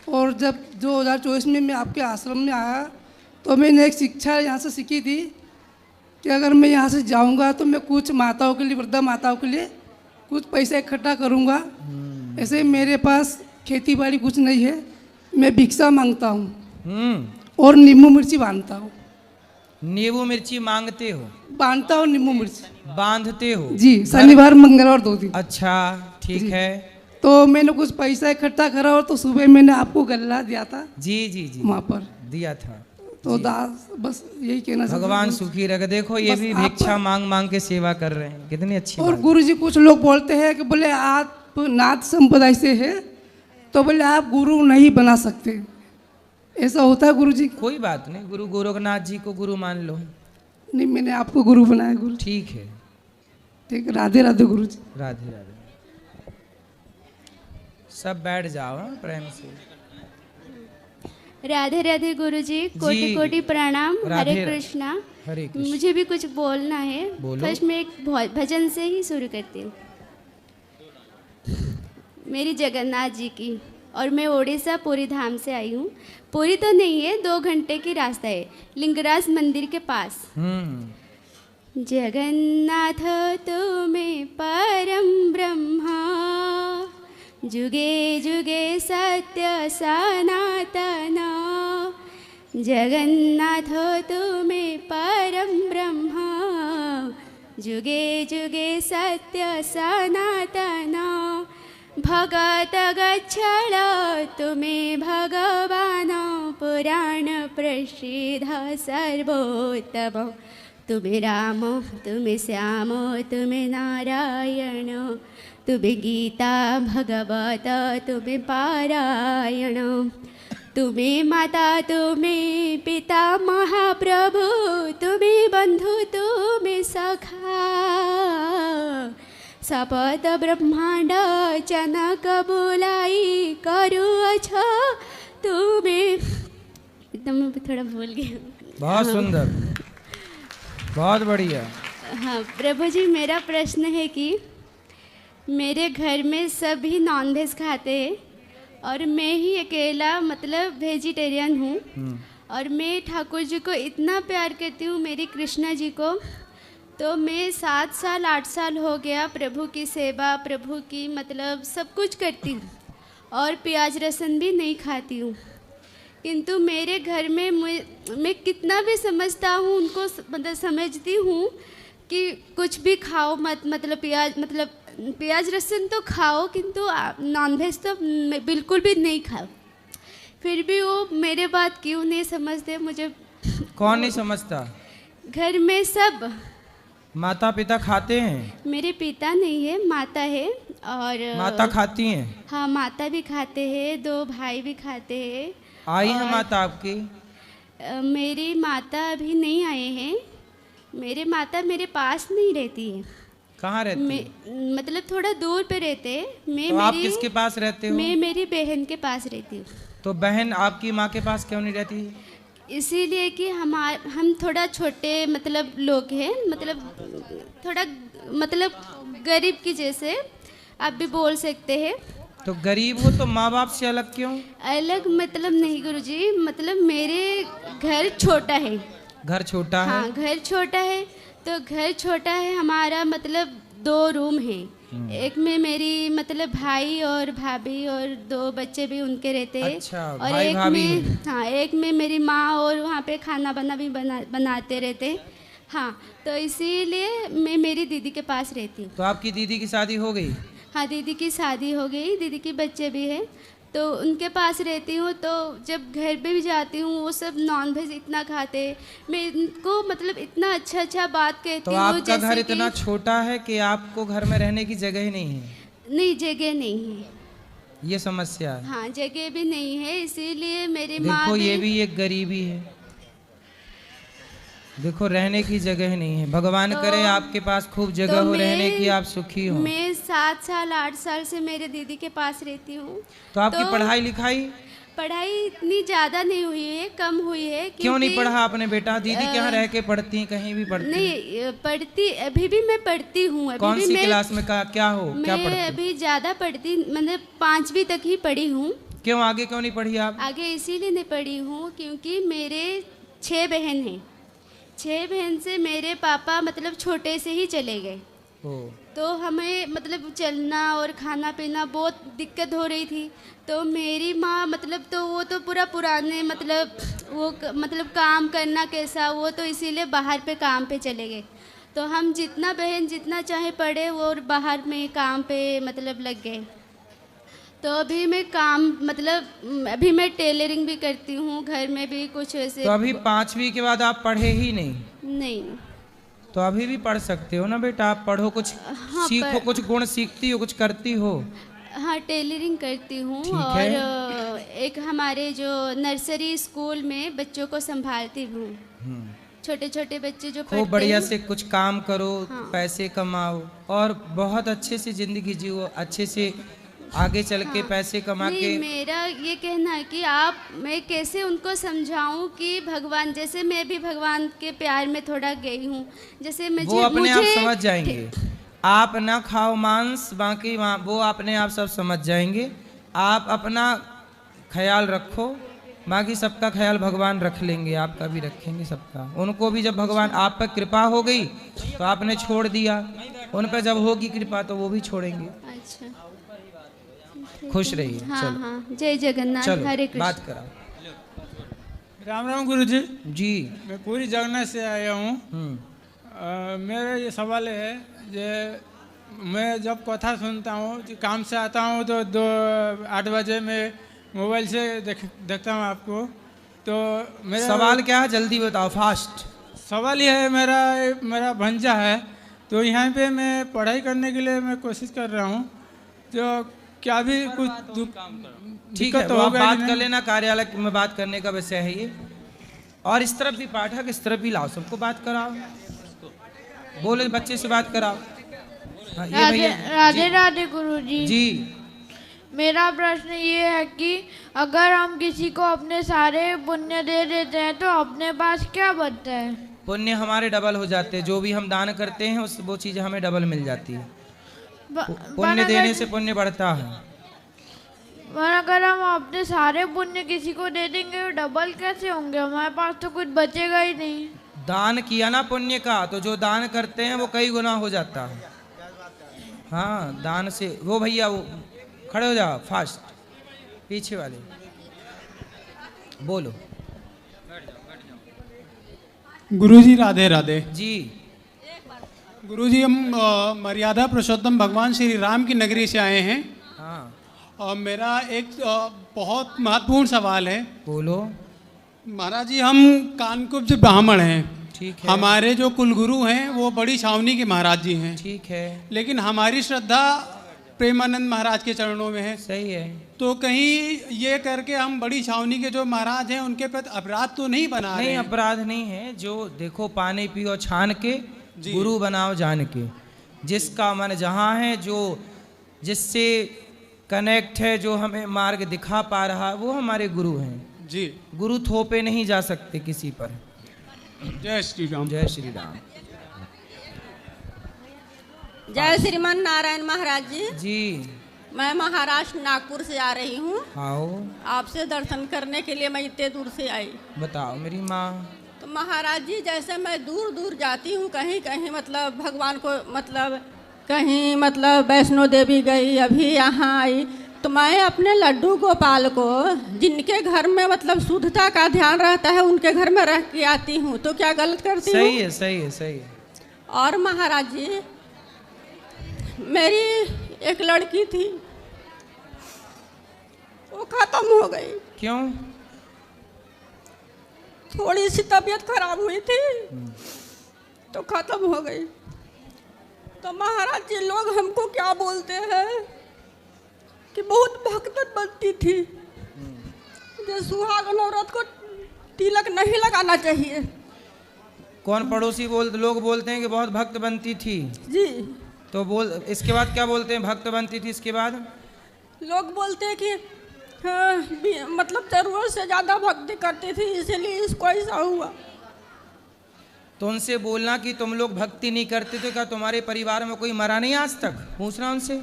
Speaker 14: और जब 2024 में मैं आपके आश्रम में आया तो मैंने एक शिक्षा यहाँ से सीखी थी कि अगर मैं यहाँ से जाऊँगा तो मैं कुछ माताओं के लिए, वृद्धा माताओं के लिए कुछ पैसा इकट्ठा करूँगा। ऐसे मेरे पास खेती बाड़ी कुछ नहीं है, मैं भिक्षा मांगता हूँ और नींबू मिर्ची बांधता हूँ।
Speaker 1: नींबू मिर्ची मांगते हो?
Speaker 14: बांधता हूँ, नींबू मिर्ची
Speaker 1: बांधते हो?
Speaker 14: जी, शनिवार मंगलवार 2 दिन।
Speaker 1: अच्छा, ठीक है।
Speaker 14: तो मैंने कुछ पैसा इकट्ठा करा और तो सुबह मैंने आपको गल्ला दिया था।
Speaker 1: जी जी जी,
Speaker 14: वहाँ पर
Speaker 1: दिया था।
Speaker 14: तो दास बस यही कहना चाहता हूँ।
Speaker 1: भगवान सुखी रखे। देखो ये भी भिक्षा मांग मांग के सेवा कर रहे हैं, कितनी अच्छी
Speaker 14: और
Speaker 1: बात।
Speaker 14: गुरुजी, कुछ लोग बोलते हैं कि बोले आप नाथ संप्रदाय से है तो बोले आप गुरु नहीं बना सकते, ऐसा होता है गुरुजी?
Speaker 1: कोई बात नहीं, गुरु गोरखनाथ जी को गुरु मान लो।
Speaker 14: नहीं, मैंने आपको गुरु बनाया गुरु।
Speaker 1: ठीक है,
Speaker 14: ठीक। राधे राधे गुरुजी।
Speaker 1: राधे राधे। सब बैठ जाओ प्रेम से।
Speaker 15: राधे राधे गुरुजी, कोटि कोटि प्रणाम। हरे कृष्णा।
Speaker 1: हरे कृष्णा।
Speaker 15: मुझे भी कुछ बोलना है।
Speaker 1: बोलो।
Speaker 15: फर्स्ट मैं एक भजन से ही शुरू करती हूँ। मेरी जगन्नाथ जी की, और मैं उड़ीसा पुरी धाम से आई हूँ। पुरी तो नहीं है, 2 घंटे की रास्ता है, लिंगराज मंदिर के पास। जगन्नाथ तुम्हें परम ब्रह्मा, जुगे जुगे सत्य सनातना। जगन्नाथ तुम्हें परम ब्रह्मा, जुगे जुगे सत्य सनातना। भगत गच्छल तुम्हें भगवान, पुराण प्रसिद्ध सर्वोत्तम। तुम्हें राम, तुम्हें श्याम, तुम्हें नारायण, तुम्हें गीता भगवत, तुम्हें पारायण। तुम्हें माता, तुम्हें पिता महाप्रभु, तुम्हें बंधु, तुम्हें सखा। सपत ब्रह्मांड जनक बोलाई, करू अच्छा तुम्हें। एकदम थोड़ा भूल गया।
Speaker 1: बहुत सुंदर, बहुत बढ़िया।
Speaker 15: हाँ प्रभु जी, मेरा प्रश्न है कि मेरे घर में सभी नॉनवेज खाते हैं और मैं ही अकेला मतलब वेजिटेरियन हूँ। और मैं ठाकुर जी को इतना प्यार करती हूँ, मेरी कृष्णा जी को। तो मैं 7 साल 8 साल हो गया प्रभु की सेवा, प्रभु की मतलब सब कुछ करती हूँ और प्याज लहसुन भी नहीं खाती हूँ। किंतु मेरे घर में मैं कितना भी समझता हूँ, उनको मतलब समझती हूँ कि कुछ भी खाओ मत, मतलब प्याज लहसुन तो खाओ किंतु नॉनवेज तो बिल्कुल भी नहीं खाओ। फिर भी वो मेरे बात क्यों नहीं समझते मुझे।
Speaker 1: कौन नहीं समझता?
Speaker 15: घर में सब
Speaker 1: माता पिता खाते हैं?
Speaker 15: मेरे पिता नहीं है, माता है। और
Speaker 1: माता खाती हैं?
Speaker 15: हाँ, माता भी खाते हैं, 2 भाई भी खाते हैं।
Speaker 1: आई है माता आपकी?
Speaker 15: मेरी माता अभी नहीं आए हैं। मेरे माता मेरे पास नहीं रहती है।
Speaker 1: कहाँ रहती है?
Speaker 15: मतलब थोड़ा दूर पे रहते हैं। मैं
Speaker 1: तो आप किसके पास रहते हो?
Speaker 15: मैं मेरी बहन के पास रहती हूँ।
Speaker 1: तो बहन आपकी माँ के पास क्यों नहीं रहती?
Speaker 15: इसीलिए कि हम थोड़ा छोटे मतलब लोग हैं, मतलब थोड़ा मतलब गरीब की जैसे आप भी बोल सकते हैं।
Speaker 1: तो गरीब हो तो माँ बाप से अलग क्यों?
Speaker 15: अलग मतलब नहीं गुरुजी, मतलब मेरे घर छोटा है।
Speaker 1: घर छोटा है?
Speaker 15: हाँ, घर छोटा है। तो घर छोटा है हमारा, मतलब 2 रूम हैं। एक में मेरी मतलब भाई और भाभी और 2 बच्चे भी उनके रहते हैं।
Speaker 1: अच्छा,
Speaker 15: और
Speaker 1: भाई
Speaker 15: एक
Speaker 1: भाभी
Speaker 15: में हाँ, एक में मेरी माँ और वहाँ पे खाना बनाते रहते हैं। हाँ, तो इसीलिए मैं मेरी दीदी के पास रहती हूँ।
Speaker 1: तो आपकी दीदी की शादी हो गई?
Speaker 15: हाँ, दीदी की शादी हो गई, दीदी के बच्चे भी हैं, तो उनके पास रहती हूँ। तो जब घर पे भी जाती हूँ वो सब नॉनवेज इतना खाते, मैं इनको मतलब इतना अच्छा बात कहती
Speaker 1: तो
Speaker 15: हूँ।
Speaker 1: आपका घर इतना छोटा है कि आपको घर में रहने की जगह ही नहीं है?
Speaker 15: नहीं, जगह नहीं है,
Speaker 1: ये समस्या है।
Speaker 15: हाँ, जगह भी नहीं है, इसीलिए मेरी माँ
Speaker 1: देखो ये भी एक गरीबी है। देखो रहने की जगह नहीं है, भगवान
Speaker 15: तो-
Speaker 1: करे आपके पास खूब जगह हो रहने की, आप सुखी हो।
Speaker 15: मैं 7 साल 8 साल से मेरे दीदी के पास रहती हूँ।
Speaker 1: तो आपकी पढ़ाई लिखाई?
Speaker 15: पढ़ाई इतनी ज़्यादा नहीं हुई है, कम हुई है।
Speaker 1: क्यों नहीं पढ़ा आपने बेटा? दीदी के यहाँ रह के पढ़ती, कहीं भी पढ़ती?
Speaker 15: नहीं पढ़ती, अभी भी मैं पढ़ती हूँ।
Speaker 1: कौन सी क्लास में क्या हो, क्या पढ़ती?
Speaker 15: मैं अभी ज़्यादा पढ़ती, मतलब 5वीं तक ही पढ़ी हूँ।
Speaker 1: क्यों आगे क्यों नहीं पढ़ी आप?
Speaker 15: आगे इसीलिए नहीं पढ़ी हूँ क्योंकि मेरे 6 बहन हैं। 6 बहन से मेरे पापा मतलब छोटे से ही चले गए, तो हमें मतलब चलना और खाना पीना बहुत दिक्कत हो रही थी। तो मेरी माँ मतलब तो वो तो पूरा पुराने मतलब वो मतलब काम करना कैसा, वो तो इसीलिए बाहर पे काम पे चले गए। तो हम जितना बहन जितना चाहे पढ़े वो बाहर में काम पे मतलब लग गए। तो अभी मैं काम मतलब अभी मैं टेलरिंग भी करती हूँ, घर में भी कुछ ऐसे।
Speaker 1: तो अभी 5वीं के बाद आप पढ़े ही नहीं?
Speaker 15: नहीं।
Speaker 1: तो अभी भी पढ़ सकते हो ना बेटा, आप पढ़ो, कुछ सीखो, कुछ गुण सीखती हो, कुछ करती हो।
Speaker 15: हाँ टेलरिंग करती हूँ, और एक हमारे जो नर्सरी स्कूल में बच्चों को संभालती हूँ। छोटे छोटे बच्चे जो
Speaker 1: खूब बढ़िया से कुछ काम करो, पैसे कमाओ और बहुत अच्छे से जिंदगी जियो, अच्छे से आगे चल के पैसे कमा के।
Speaker 15: मेरा ये कहना है कि मैं कैसे उनको समझाऊं कि भगवान, जैसे मैं भी भगवान के प्यार में थोड़ा गई हूँ, जैसे मुझे
Speaker 1: वो अपने आप समझ जाएंगे। आप ना खाओ मांस, बाकी वो अपने आप सब समझ जाएंगे। आप अपना ख्याल रखो, बाकी सबका ख्याल भगवान रख लेंगे, आपका भी रखेंगे सबका। उनको भी जब भगवान आप पर कृपा हो गई तो आपने छोड़ दिया, उन पर जब होगी कृपा तो वो भी छोड़ेंगे।
Speaker 15: अच्छा
Speaker 1: खुश रहिए।
Speaker 15: हाँ,
Speaker 1: चलो।
Speaker 15: हाँ, जय जगन्नाथ, हरे कृष्ण।
Speaker 1: बात कराओ।
Speaker 16: राम राम गुरु जी।
Speaker 1: जी
Speaker 16: मैं पूरी जगन्नाथ से आया हूँ। मेरा ये सवाल है, जे मैं जब कथा सुनता हूँ, काम से आता हूँ तो 8 बजे मैं मोबाइल से देखता हूँ आपको। तो मेरा
Speaker 1: सवाल क्या है जल्दी बताओ, फास्ट।
Speaker 16: सवाल ये है, मेरा भंजा है, तो यहाँ पे मैं पढ़ाई करने के लिए मैं कोशिश कर रहा हूँ। तो क्या भी कुछ
Speaker 1: ठीक है, तो आप बात कर लेना, कार्यालय में बात करने का विषय है ये। और इस तरफ भी पाठक, इस तरफ भी लाओ, सबको बात कराओ, बोले बच्चे से बात कराओ। हाँ, ये भैया।
Speaker 17: राधे राधे गुरुजी।
Speaker 1: जी
Speaker 17: मेरा प्रश्न ये है कि अगर हम किसी को अपने सारे पुण्य दे देते हैं तो अपने पास क्या बचता है?
Speaker 1: पुण्य हमारे डबल हो जाते हैं, जो भी हम दान करते हैं वो चीज़ हमें डबल मिल जाती है। पुण्य देने से पुण्य बढ़ता है।
Speaker 17: पर अगर हम अपने सारे पुण्य किसी को दे देंगे तो डबल कैसे होंगे? हमारे पास तो कुछ बचेगा ही नहीं।
Speaker 1: दान किया ना पुण्य का, तो जो दान करते हैं वो कई गुना हो जाता है। हाँ, दान से। वो भैया वो खड़े हो जाओ, फास्ट, पीछे वाले बोलो।
Speaker 18: गुरुजी राधे राधे
Speaker 1: जी।
Speaker 18: गुरुजी हम मर्यादा पुरुषोत्तम भगवान श्री राम की नगरी से आए हैं।
Speaker 1: हाँ।
Speaker 18: और मेरा एक बहुत महत्वपूर्ण सवाल है।
Speaker 1: बोलो।
Speaker 18: महाराज जी, हम कानकुब्ज ब्राह्मण हैं।
Speaker 1: ठीक है।
Speaker 18: हमारे जो कुलगुरु हैं वो बड़ी छावनी के महाराज जी हैं।
Speaker 1: ठीक है।
Speaker 18: लेकिन हमारी श्रद्धा प्रेमानंद महाराज के चरणों में है।
Speaker 1: सही है।
Speaker 18: तो कहीं ये करके हम बड़ी छावनी के जो महाराज हैं उनके प्रति अपराध तो नहीं बना रहे?
Speaker 1: नहीं, अपराध नहीं है। जो देखो, पानी पियो छान के, गुरु बनाओ जान के। जिसका मन जहाँ है, जो जिससे कनेक्ट है, जो हमें मार्ग दिखा पा रहा, वो हमारे गुरु हैं
Speaker 18: जी।
Speaker 1: गुरु थोपे नहीं जा सकते किसी पर।
Speaker 18: जय श्री राम।
Speaker 1: जय श्री राम।
Speaker 19: जय श्रीमान नारायण महाराज जी।
Speaker 1: जी।
Speaker 19: मैं महाराष्ट्र नागपुर से आ रही हूँ।
Speaker 1: आओ।
Speaker 19: आपसे दर्शन करने के लिए मैं इतने दूर से आई।
Speaker 1: बताओ मेरी माँ।
Speaker 19: तो महाराज जी, जैसे मैं दूर दूर जाती हूँ, कहीं कहीं मतलब भगवान को मतलब कहीं मतलब वैष्णो देवी गई, अभी यहाँ आई, तो मैं अपने लड्डू गोपाल को, जिनके घर में मतलब शुद्धता का ध्यान रहता है, उनके घर में रह के आती हूँ। तो क्या गलत करती हूँ?
Speaker 1: सही है, सही है, सही है।
Speaker 19: और महाराज जी, मेरी एक लड़की थी, वो खत्म हो गई।
Speaker 1: क्यों?
Speaker 19: थोड़ी सी तबीयत खराब हुई थी तो खत्म हो गई। तो महाराज जी, लोग हमको क्या बोलते हैं कि बहुत भक्तन बनती थी, जो सुहागन औरत को तिलक नहीं लगाना चाहिए।
Speaker 1: कौन पड़ोसी लोग बोलते हैं कि बहुत भक्त बनती थी
Speaker 19: जी।
Speaker 1: तो इसके बाद क्या बोलते हैं? भक्त बनती थी, इसके बाद
Speaker 19: लोग बोलते हैं कि हाँ, मतलब जरूरत से ज़्यादा भक्ति करती थी इसलिए इसको ऐसा हुआ।
Speaker 1: तो उनसे बोलना कि तुम लोग भक्ति नहीं करते थे, क्या तुम्हारे परिवार में कोई मरा नहीं आज तक? पूछना उनसे।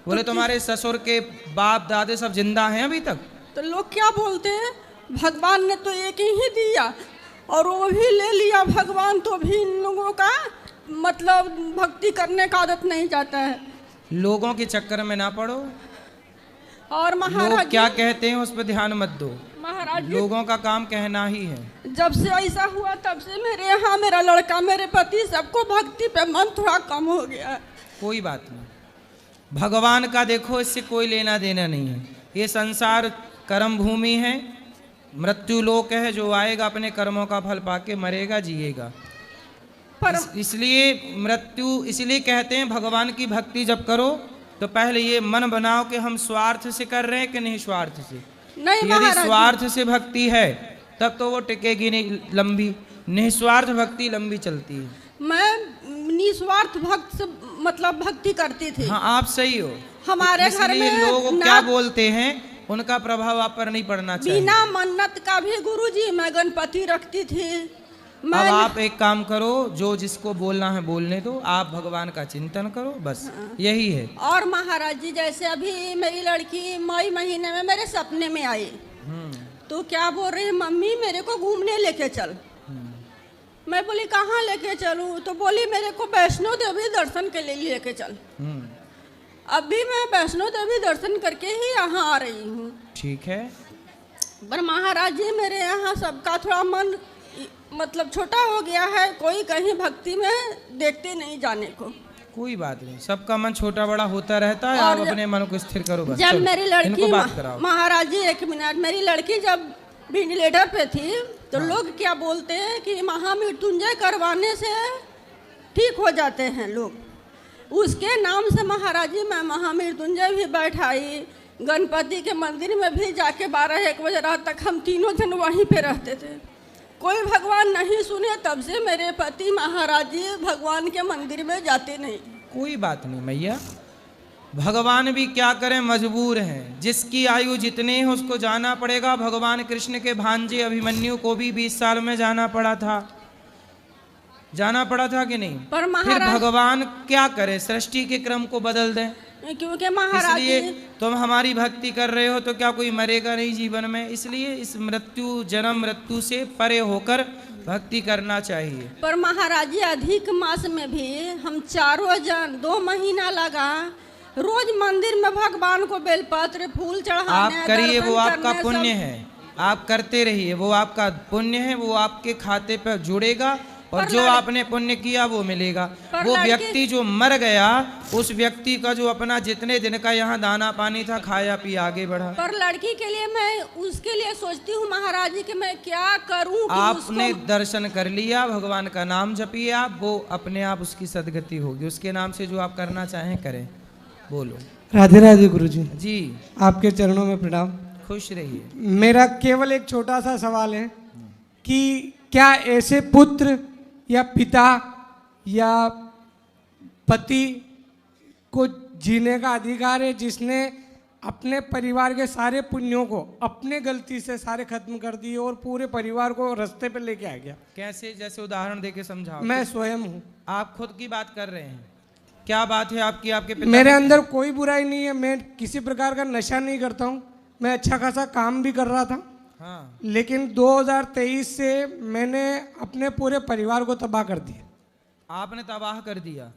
Speaker 1: बोले तुम्हारे ससुर के बाप दादे सब जिंदा हैं अभी तक।
Speaker 19: तो लोग क्या बोलते हैं, भगवान ने तो एक ही दिया और वो भी ले लिया भगवान, तो भी इन लोगों का मतलब भक्ति करने का आदत नहीं जाता है।
Speaker 1: लोगों के चक्कर में ना पड़ो,
Speaker 19: और महाराज
Speaker 1: लोग क्या कहते हैं उस पर ध्यान मत दो।
Speaker 19: महाराज
Speaker 1: लोगों का काम कहना ही है।
Speaker 19: जब से ऐसा हुआ तब से मेरे यहाँ मेरा लड़का, मेरे पति, सबको भक्ति पे मन थोड़ा कम हो गया है।
Speaker 1: कोई बात नहीं, भगवान का देखो इससे कोई लेना देना नहीं है। ये संसार कर्म भूमि है, मृत्यु लोक है, जो आएगा अपने कर्मों का फल पाके मरेगा, जिएगा। इसलिए मृत्यु, इसलिए कहते हैं भगवान की भक्ति जब करो तो पहले ये मन बनाओ कि हम स्वार्थ से कर रहे हैं कि नहीं स्वार्थ से।
Speaker 19: नहीं
Speaker 1: यदि स्वार्थ से भक्ति है तब तो वो टिकेगी नहीं लंबी, निस्वार्थ भक्ति लंबी चलती है।
Speaker 19: मैं निस्वार्थ भक्त से मतलब भक्ति करती थी।
Speaker 1: हाँ, आप सही हो।
Speaker 19: हमारे घर में
Speaker 1: लोग क्या बोलते हैं उनका प्रभाव आप पर नहीं पड़ना चाहिए।
Speaker 19: बिना मन्नत का भी गुरुजी मैं गणपति रखती थी।
Speaker 1: अब आप एक काम करो, जो जिसको बोलना है बोलने दो, आप भगवान का चिंतन करो, बस यही है।
Speaker 19: और महाराज जी जैसे अभी मेरी लड़की मई महीने में मेरे सपने में आई, तो क्या बोल रही है, मम्मी मेरे को घूमने लेके चल। मैं बोली कहाँ लेके चलूँ? तो बोली मेरे को वैष्णो देवी दर्शन के लिए लेके चल। अभी मैं वैष्णो देवी दर्शन करके ही यहाँ आ रही हूँ।
Speaker 1: ठीक है।
Speaker 19: पर महाराज जी मेरे यहाँ सबका थोड़ा मन मतलब छोटा हो गया है, कोई कहीं भक्ति में देखते नहीं जाने को।
Speaker 1: कोई बात नहीं, सबका मन छोटा बड़ा होता रहता है। आप अपने मन को स्थिर करो बस।
Speaker 19: जब मेरी लड़की
Speaker 1: महाराज
Speaker 19: जी एक मिनट, मेरी लड़की जब वेंटिलेटर पे थी तो लोग क्या बोलते हैं कि महामृत्युंजय करवाने से ठीक हो जाते हैं लोग। उसके नाम से महाराज जी मैं महामृत्युंजय भी बैठाई, गणपति के मंदिर में भी जाके 12-1 बजे रात तक हम तीनों जन वहीं पे रहते थे। कोई भगवान नहीं सुने, तब से मेरे पति महाराज जी भगवान के मंदिर में जाते नहीं।
Speaker 1: कोई बात नहीं मैया, भगवान भी क्या करें, मजबूर हैं। जिसकी आयु जितनी है उसको जाना पड़ेगा। भगवान कृष्ण के भांजे अभिमन्यु को भी 20 साल में जाना पड़ा था, जाना पड़ा था कि नहीं?
Speaker 19: पर
Speaker 1: फिर भगवान क्या करे, सृष्टि के क्रम को बदल दें।
Speaker 19: क्योंकि महाराज
Speaker 1: इसलिए तुम हमारी भक्ति कर रहे हो तो क्या कोई मरेगा नहीं जीवन में? इसलिए इस जन्म मृत्यु से परे होकर भक्ति करना चाहिए।
Speaker 19: पर महाराज जी अधिक मास में भी हम चारों जन 2 महीना लगा रोज मंदिर में भगवान को बेलपत्र फूल चढ़ाने।
Speaker 1: आप करिए, वो आपका पुण्य है, आप करते रहिए, वो आपका पुण्य है, वो आपके खाते पर जुड़ेगा और जो आपने पुण्य किया वो मिलेगा। वो व्यक्ति जो मर गया, उस व्यक्ति का जो अपना जितने दिन का यहाँ दाना पानी था खाया पिया आगे बढ़ा।
Speaker 19: पर लड़की के लिए मैं उसके लिए सोचती हूँ महाराज जी कि मैं क्या करूँ।
Speaker 1: आपने दर्शन कर लिया, भगवान का नाम जपिए आप, वो अपने आप उसकी सदगति होगी। उसके नाम से जो आप करना चाहें करें। बोलो।
Speaker 20: राधे राधे गुरुजी।
Speaker 1: जी
Speaker 20: आपके चरणों में प्रणाम।
Speaker 1: खुश रहिए।
Speaker 20: मेरा केवल एक छोटा सा सवाल है कि क्या ऐसे पुत्र या पिता या पति को जीने का अधिकार है जिसने अपने परिवार के सारे पुण्यों को अपने गलती से सारे खत्म कर दिए और पूरे परिवार को रास्ते पे लेके आ गया?
Speaker 1: कैसे? जैसे उदाहरण देके समझाओ।
Speaker 20: मैं स्वयं हूँ।
Speaker 1: आप खुद की बात कर रहे हैं? क्या बात है आपकी? आपके पिता?
Speaker 20: मेरे अंदर कोई बुराई नहीं है, मैं किसी प्रकार का नशा नहीं करता हूँ, मैं अच्छा खासा काम भी कर रहा था।
Speaker 1: हाँ।
Speaker 20: लेकिन 2023 से मैंने अपने पूरे परिवार को तबाह कर दिया।
Speaker 1: आपने तबाह कर दिया?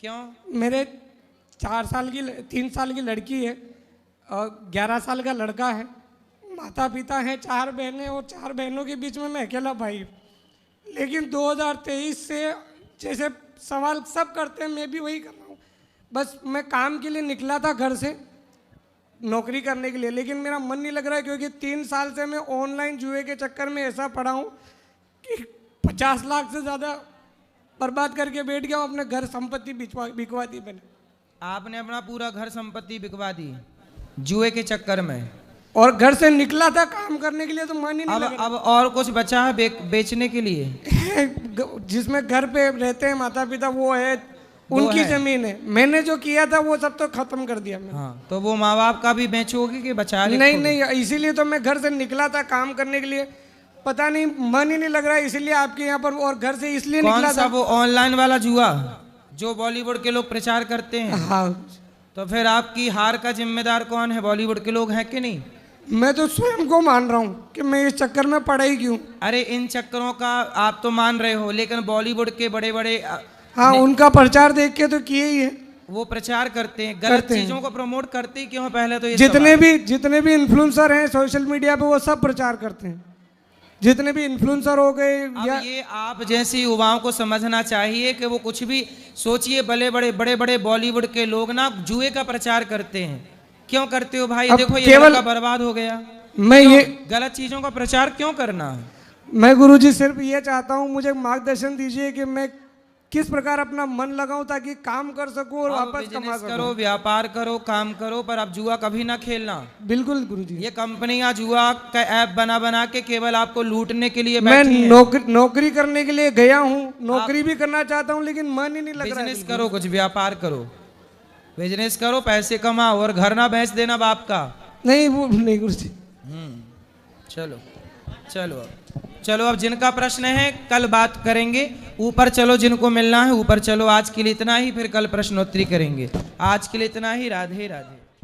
Speaker 1: क्यों?
Speaker 20: मेरे 3 साल की लड़की है और 11 साल का लड़का है, माता पिता हैं, 4 बहनें और 4 बहनों के बीच में मैं अकेला भाई। लेकिन 2023 से जैसे सवाल सब करते हैं मैं भी वही कर रहा हूँ। बस मैं काम के लिए निकला था घर से नौकरी करने के लिए, लेकिन मेरा मन नहीं लग रहा है क्योंकि 3 साल से मैं ऑनलाइन जुए के चक्कर में ऐसा पड़ा हूँ कि 50 लाख से ज़्यादा बर्बाद करके बैठ गया हूँ। अपने घर संपत्ति बिकवा दी मैंने।
Speaker 1: आपने अपना पूरा घर संपत्ति बिकवा दी जुए के चक्कर में?
Speaker 20: और घर से निकला था काम करने के लिए तो मन ही नहीं लग रहा।
Speaker 1: अब और कुछ बचा है बेचने के लिए?
Speaker 20: जिसमें घर पे रहते हैं माता पिता वो है, उनकी जमीन है। मैंने जो किया था वो सब तो खत्म कर दिया मैंने।
Speaker 1: हाँ, तो वो माँ बाप का भी बेचोगे कि बचा ले?
Speaker 20: नहीं, इसीलिए तो मैं घर से निकला था काम करने के लिए, पता नहीं मन ही नहीं लग रहा है, इसीलिए आपके यहाँ पर। और घर से इसलिए निकला था।
Speaker 1: वो ऑनलाइन वाला जुआ जो बॉलीवुड के लोग प्रचार करते हैं?
Speaker 20: हाँ।
Speaker 1: तो फिर आपकी हार का जिम्मेदार कौन है? बॉलीवुड के लोग हैं कि नहीं?
Speaker 20: मैं तो स्वयं को मान रहा हूँ कि मैं इस चक्कर में पड़ा ही क्यों।
Speaker 1: अरे इन चक्करों का आप तो मान रहे हो, लेकिन बॉलीवुड के बड़े बड़े
Speaker 20: हाँ उनका प्रचार देख के तो किए ही है।
Speaker 1: वो प्रचार करते हैं, गलत चीजों को प्रमोट करते ही क्यों? पहले तो ये
Speaker 20: जितने भी इन्फ्लुएंसर हैं सोशल मीडिया पे वो सब प्रचार करते हैं, जितने भी इन्फ्लुएंसर हो गए।
Speaker 1: या ये आप जैसे युवाओं को समझना चाहिए कि वो कुछ भी सोचिए। बड़े बड़े बॉलीवुड के लोग ना जुए का प्रचार करते हैं। क्यों करते हो भाई? देखो ये लड़का बर्बाद हो गया।
Speaker 20: मैं ये
Speaker 1: गलत चीजों का प्रचार क्यों करना है?
Speaker 20: मैं गुरुजी सिर्फ ये चाहता हूँ, मुझे मार्गदर्शन दीजिए कि मैं किस प्रकार अपना मन लगाऊं ताकि काम कर सकूं और वापस कमा सकूं।
Speaker 1: करो, व्यापार करो, काम करो, पर अब जुआ कभी ना खेलना।
Speaker 20: बिल्कुल गुरुजी।
Speaker 1: ये कंपनियां जुआ का ऐप बना के केवल आपको लूटने के लिए
Speaker 20: मैं
Speaker 1: बैठी हैं।
Speaker 20: नौकरी करने के लिए गया हूँ, नौकरी भी करना चाहता हूँ, लेकिन मन ही नहीं लग रहा है।
Speaker 1: बिजनेस करो, कुछ व्यापार करो, बिजनेस करो, पैसे कमाओ और घर ना बेच देना बाप का।
Speaker 20: नहीं वो नहीं गुरुजी।
Speaker 1: चलो अब जिनका प्रश्न है कल बात करेंगे। ऊपर चलो, जिनको मिलना है ऊपर चलो। आज के लिए इतना ही, फिर कल प्रश्नोत्तरी करेंगे। आज के लिए इतना ही। राधे राधे।